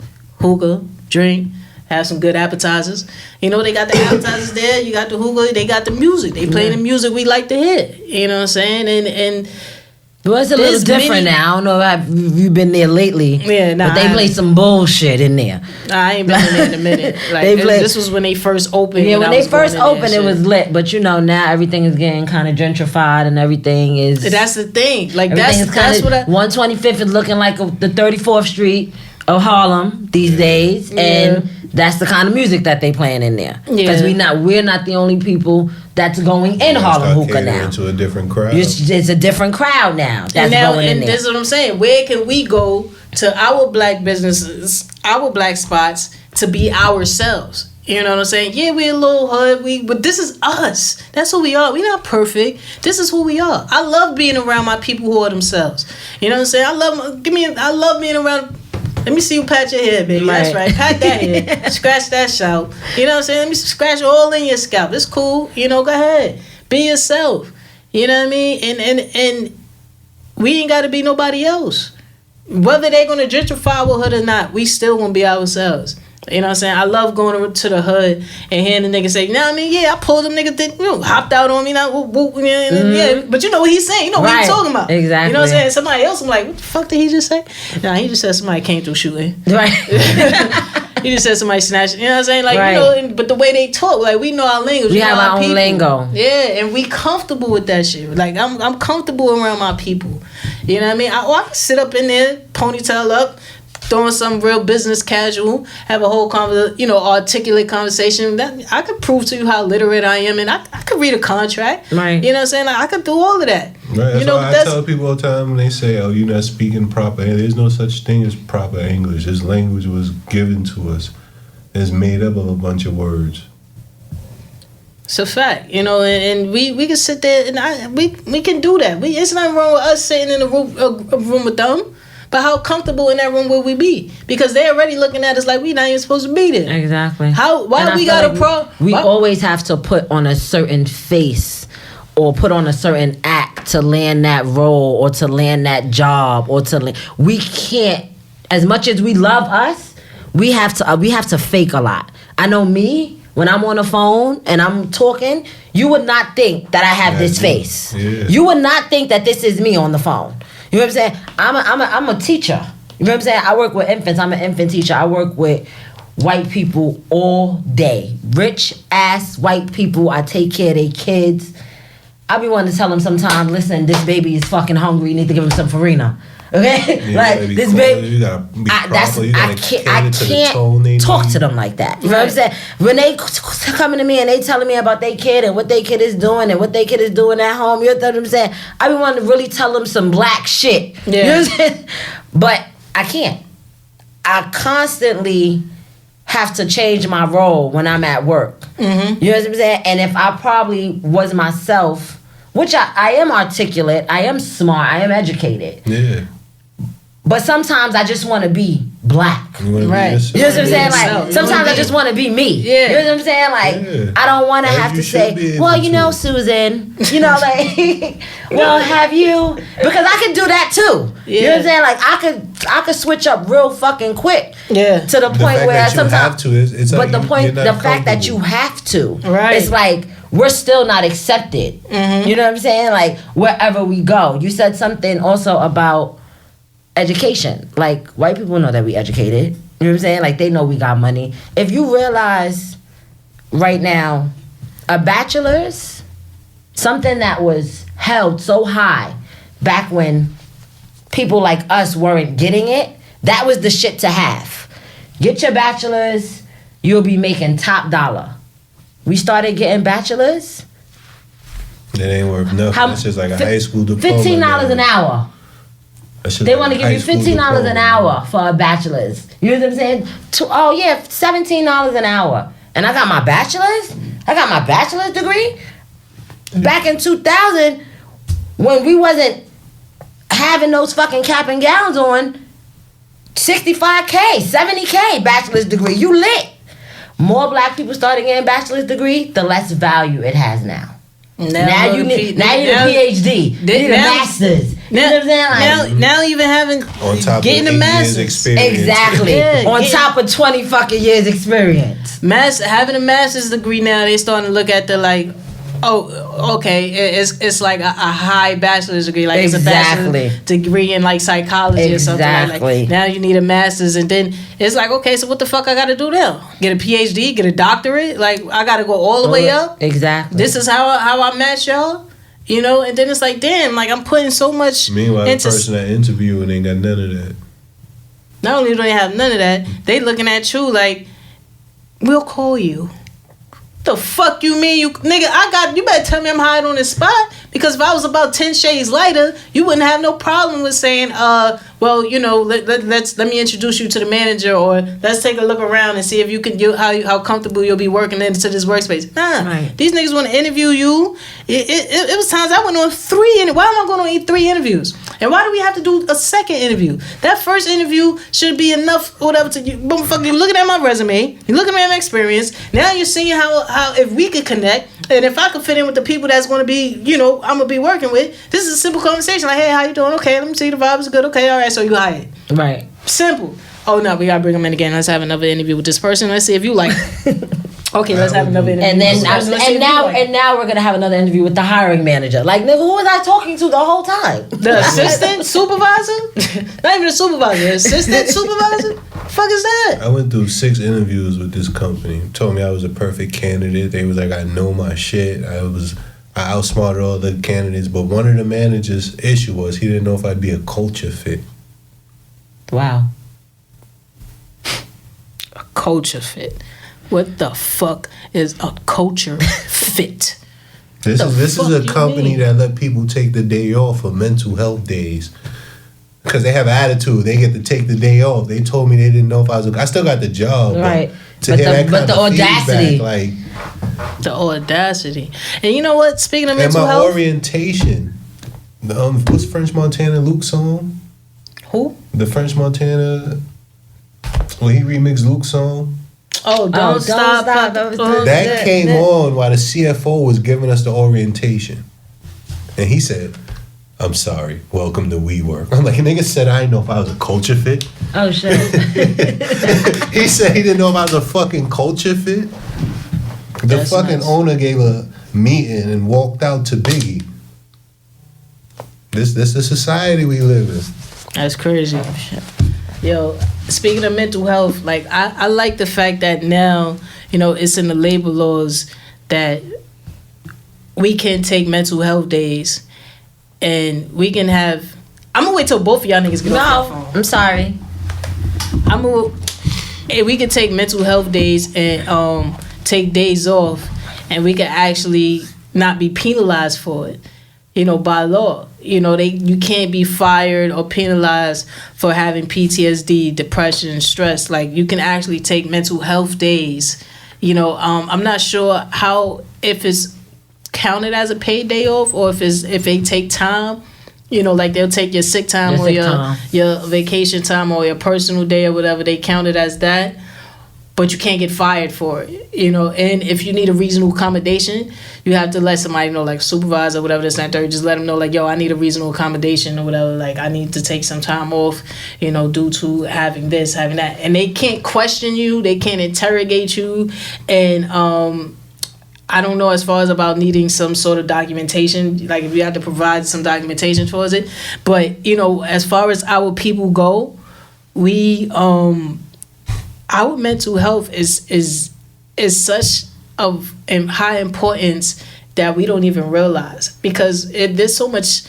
Hookah, drink, have some good appetizers. You know, they got the appetizers there. You got the hookah. They got the music. They play the music we like to hear. You know what I'm saying? And well, it's a little different now. I don't know if you've been there lately. Yeah, nah, but they play some bullshit in there. I ain't been in there in a minute. Like, this was when they first opened. Yeah, when they first opened, it was lit. But you know, now everything is getting kind of gentrified, and everything is. That's the thing. Like that's what 125th is looking like the 34th Street of Harlem these days, and that's the kind of music that they playing in there. Because we're not the only people that's going in Harlem Hookah now. To a different crowd. It's a different crowd now. That's going in there. This is what I'm saying. Where can we go to our black businesses, our black spots, to be ourselves? You know what I'm saying? Yeah, we a little hood, but this is us. That's who we are. We not perfect. This is who we are. I love being around my people who are themselves. You know what I'm saying? I love being around. Let me see you pat your hair, baby. That's right. Pat that hair. Scratch that scalp. You know what I'm saying? Let me scratch all in your scalp. It's cool. You know, go ahead. Be yourself. You know what I mean? And we ain't got to be nobody else. Whether they're going to gentrify our hood or not, we still going to be ourselves. You know what I'm saying? I love going to the hood and hearing the nigga say, you know what I mean? Yeah, I pulled them niggas, hopped out on me, yeah. But you know what he's saying. You know what he's talking about. Exactly. You know what I'm saying? Somebody else, I'm like, what the fuck did he just say? Nah, he just said somebody came through shooting. Right. He just said somebody snatched. You know what I'm saying? Like, right. You know, but the way they talk, like, we know our language. We have our own lingo. Yeah, and we comfortable with that shit. Like, I'm comfortable around my people. You know what I mean? I can sit up in there, ponytail up, throwing some real business casual, have a whole articulate conversation. That I could prove to you how literate I am, and I could read a contract. Right. You know what I'm saying? Like, I could do all of that. Right. That's you know, why I tell people all the time when they say, "Oh, you're not speaking proper." There's no such thing as proper English. This language was given to us. It's made up of a bunch of words. It's a fact, you know, and we can sit there and we can do that. It's nothing wrong with us sitting in a room with them. But how comfortable in that room will we be? Because they're already looking at us like we not even supposed to be there. Exactly. Why we got a problem? We always have to put on a certain face or put on a certain act to land that role or to land that job or to land. We can't, as much as we love us, we have to fake a lot. I know me, when I'm on the phone and I'm talking, you would not think that I have this face. Yeah. You would not think that this is me on the phone. You know what I'm saying? I'm a teacher. You know what I'm saying? I work with infants. I'm an infant teacher. I work with white people all day. Rich ass white people. I take care of their kids. I be wanting to tell them sometimes, listen, this baby is fucking hungry. You need to give him some farina. Okay? Yeah, like this baby. You gotta be proper. I can't talk to them like that. You know what I'm saying? When they coming to me and they telling me about their kid and what their kid is doing and what their kid is doing at home, you know what I'm saying? I be wanting to really tell them some black shit. Yeah. You know what I'm saying? But I can't. I constantly have to change my role when I'm at work. Mm-hmm. You know what I'm saying? And if I probably was myself, which I am articulate, I am smart, I am educated. Yeah. But sometimes I just want to be black. You right. You know what I'm saying? Like, sometimes I just want to be me. Yeah. You know what I'm saying? Like, I don't want to have to say, well, you know, Susan, you know, like, well, have you? Because I could do that too. Yeah. You know what I'm saying? Like, I could switch up real fucking quick. Yeah. To the point where sometimes. It's but like the fact that you have to. Right. It's like, we're still not accepted. Mm-hmm. You know what I'm saying? Like, wherever we go. You said something also about education. Like, white people know that we educated. You know what I'm saying? Like, they know we got money. If you realize right now, a bachelor's, something that was held so high back when people like us weren't getting it, that was the shit to have. Get your bachelor's, you'll be making top dollar. We started getting bachelor's. It ain't worth nothing. It's just like a high school diploma. $15 an hour. They want to give you $15 an hour for a bachelor's. You know what I'm saying? $17 an hour. And I got my bachelor's? I got my bachelor's degree? Back in 2000, when we wasn't having those fucking cap and gowns on, $65K, $70K bachelor's degree. You lit. More black people started getting bachelor's degree, the less value it has now. Now you need a PhD. You need a master's. You know what I'm saying? Like, now even having getting a master's experience. Exactly. On top of 20 fucking years experience. Having a master's degree now, they starting to look at the like, oh, okay, it's like a high bachelor's degree, like it's a bachelor's degree in like psychology or something like now you need a master's, and then it's like, okay, so what the fuck I gotta do now? Get a PhD, get a doctorate? Like, I gotta go all the way up? Exactly. This is how I match y'all? You know, and then it's like, damn, like I'm putting so much. Meanwhile, the person that interviewing ain't got none of that. Not only do they have none of that, they looking at you like, we'll call you. The fuck you mean, you nigga? You better tell me I'm hired on this spot, because if I was about 10 shades lighter, you wouldn't have no problem with saying, well, let me introduce you to the manager, or let's take a look around and see if you can how comfortable you'll be working into this workspace. Nah, these niggas want to interview you. It was times I went on 3 why am I going on 3 interviews? And why do we have to do a second interview? That first interview should be enough, whatever. To you, motherfucker, you're looking at my resume, you're looking at my experience. Now you're seeing how if we could connect, and if I could fit in with the people that's going to be, I'm gonna be working with. This is a simple conversation. Like, hey, how you doing? Okay, let me see the vibe is good. Okay, all right, so you hired. Right. Simple. Oh no, we gotta bring them in again. Let's have another interview with this person. Let's see if you like. Okay, let's have another interview. And then now we're gonna have another interview with the hiring manager. Like, nigga, who was I talking to the whole time? The assistant supervisor? Not even a supervisor. Assistant supervisor? Fuck is that? I went through 6 interviews with this company. Told me I was a perfect candidate. They was like, I know my shit. I outsmarted all the candidates. But one of the managers' issue was he didn't know if I'd be a culture fit. Wow. A culture fit. What the fuck is a culture fit? This is a company that let people take the day off for mental health days. Because they have attitude. They get to take the day off. They told me they didn't know if I was... I still got the job. Right. But the audacity. Feedback, the audacity. And you know what? Speaking of mental health... And my orientation. What's French Montana Luke's song? Who? The French Montana... When he remixed Luke's song. Oh, don't stop. That came on while the CFO was giving us the orientation. And he said, I'm sorry, welcome to WeWork. I'm like, nigga said I didn't know if I was a culture fit. Oh, shit. He said he didn't know if I was a fucking culture fit. The fucking owner gave a meeting and walked out to Biggie. This the society we live in. That's crazy. Oh, shit. Yo, speaking of mental health, like I like the fact that now, it's in the labor laws that we can take mental health days and we can have... I'm gonna wait till both of y'all niggas get off the phone. I'm sorry. We can take mental health days and take days off, and we can actually not be penalized for it, by law. You can't be fired or penalized for having PTSD, depression, stress. Like, you can actually take mental health days. I'm not sure if it's counted as a paid day off, or if they take time. Like they'll take your sick time or your vacation time or your personal day or whatever. They count it as that. But you can't get fired for it, And if you need a reasonable accommodation, you have to let somebody know, like supervisor or whatever, this and that. Just let them know, like, yo, I need a reasonable accommodation or whatever. Like, I need to take some time off, due to having this, having that. And they can't question you. They can't interrogate you. And I don't know as far as about needing some sort of documentation. Like, if you have to provide some documentation towards it. But, as far as our people go, we... our mental health is such of high importance that we don't even realize, because there's so much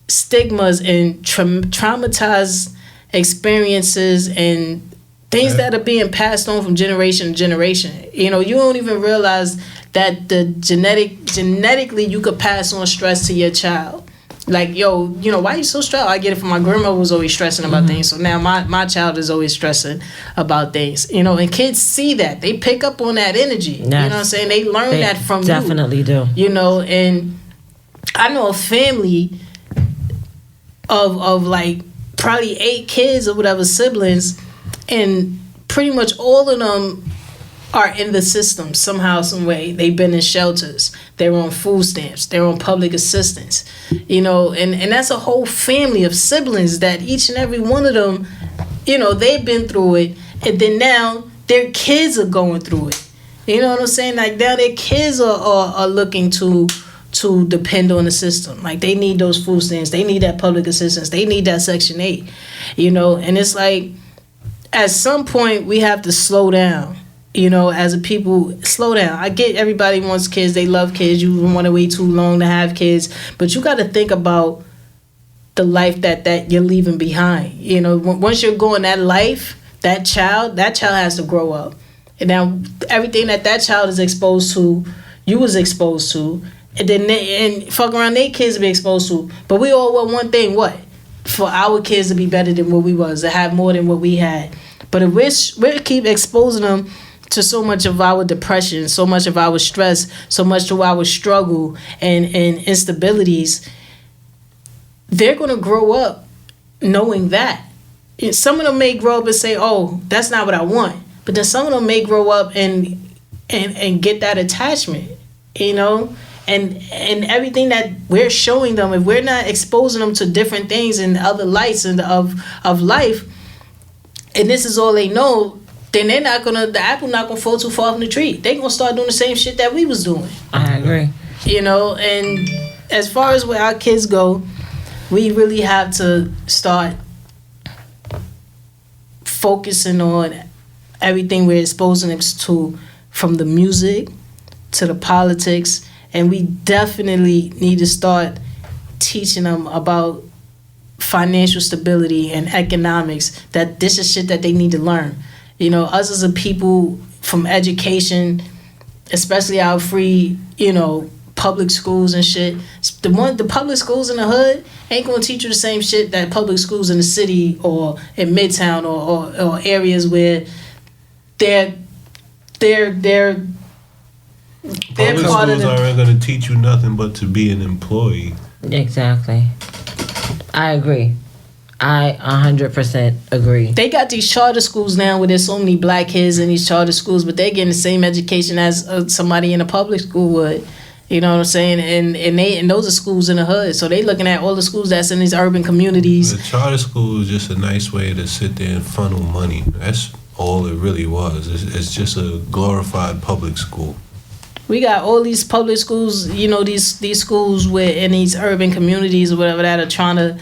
stigmas and traumatized experiences and things that are being passed on from generation to generation. You don't even realize that genetically you could pass on stress to your child. Like, yo, why you so stressed? I get it from my grandmother was always stressing about things. So now my child is always stressing about things. And kids see that. They pick up on that energy. Yes. You know what I'm saying? They learn that from definitely do. And I know a family of like probably 8 kids or whatever, siblings, and pretty much all of them are in the system somehow, some way. They've been in shelters. They're on food stamps. They're on public assistance. And that's a whole family of siblings that each and every one of them, they've been through it. And then now their kids are going through it. You know what I'm saying? Like, now their kids are looking to depend on the system. Like, they need those food stamps. They need that public assistance. They need that Section 8. And it's like, at some point, we have to slow down. As a people, slow down. I get everybody wants kids. They love kids. You don't want to wait too long to have kids. But you got to think about the life that you're leaving behind. Once you're going that life, that child has to grow up. And now everything that child is exposed to, you was exposed to. And then and fuck around, their kids be exposed to. But we all want one thing, what? for our kids to be better than what we was, to have more than what we had. But if we keep exposing them to so much of our depression, so much of our stress, so much of our struggle and instabilities, they're going to grow up knowing that. Some of them may grow up and say, oh, that's not what I want. But then some of them may grow up and get that attachment, you know? And everything that we're showing them, if we're not exposing them to different things and other lights and of life, and this is all they know, then the apple not gonna fall too far from the tree. They gonna start doing the same shit that we was doing. I agree. You know, and as far as where our kids go, we really have to start focusing on everything we're exposing them to, from the music to the politics, and we definitely need to start teaching them about financial stability and economics, that this is shit that they need to learn. You know, us as a people, from education, especially our free, you know, public schools and shit, the public schools in the hood ain't gonna teach you the same shit that public schools in the city or in Midtown or areas where they're public part of schools the... aren't gonna teach you nothing but to be an employee. Exactly. I agree. I 100% agree. They got these charter schools now where there's so many black kids in these charter schools, but they're getting the same education as somebody in a public school would. You know what I'm saying? And those are schools in the hood. So they looking at all the schools that's in these urban communities. The charter school is just a nice way to sit there and funnel money. That's all it really was. It's just a glorified public school. We got all these public schools, you know, these schools where in these urban communities or whatever that are trying to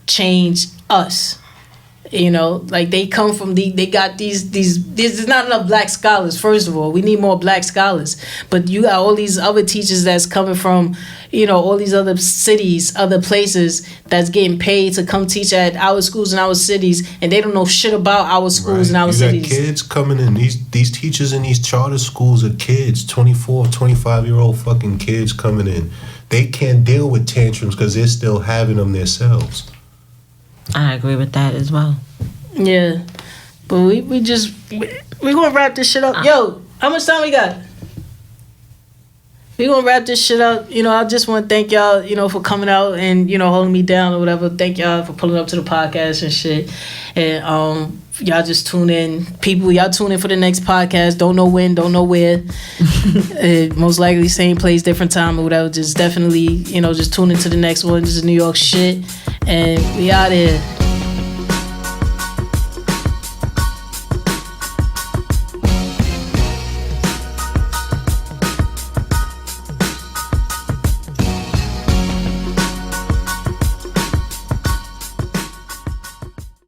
change us. You know, like they come from they got these there's not enough black scholars. First of all, we need more black scholars. But you got all these other teachers that's coming from, you know, all these other cities, other places that's getting paid to come teach at our schools and our cities, and they don't know shit about our schools and our cities. You got kids coming in. These teachers in these charter schools are kids, 24, 25-year-old fucking kids coming in. They can't deal with tantrums because they're still having them themselves. I agree with that as well. Yeah, but we gonna wrap this shit up. Yo, how much time we got? We gonna wrap this shit up. You know, I just want to thank y'all, you know, for coming out and, you know, holding me down or whatever. Thank y'all for pulling up to the podcast and shit. And y'all just tune in. People, y'all tune in for the next podcast. Don't know when, don't know where. Most likely same place, different time or whatever. Just definitely, you know, just tune into the next one. This is New York Shit. And we out here.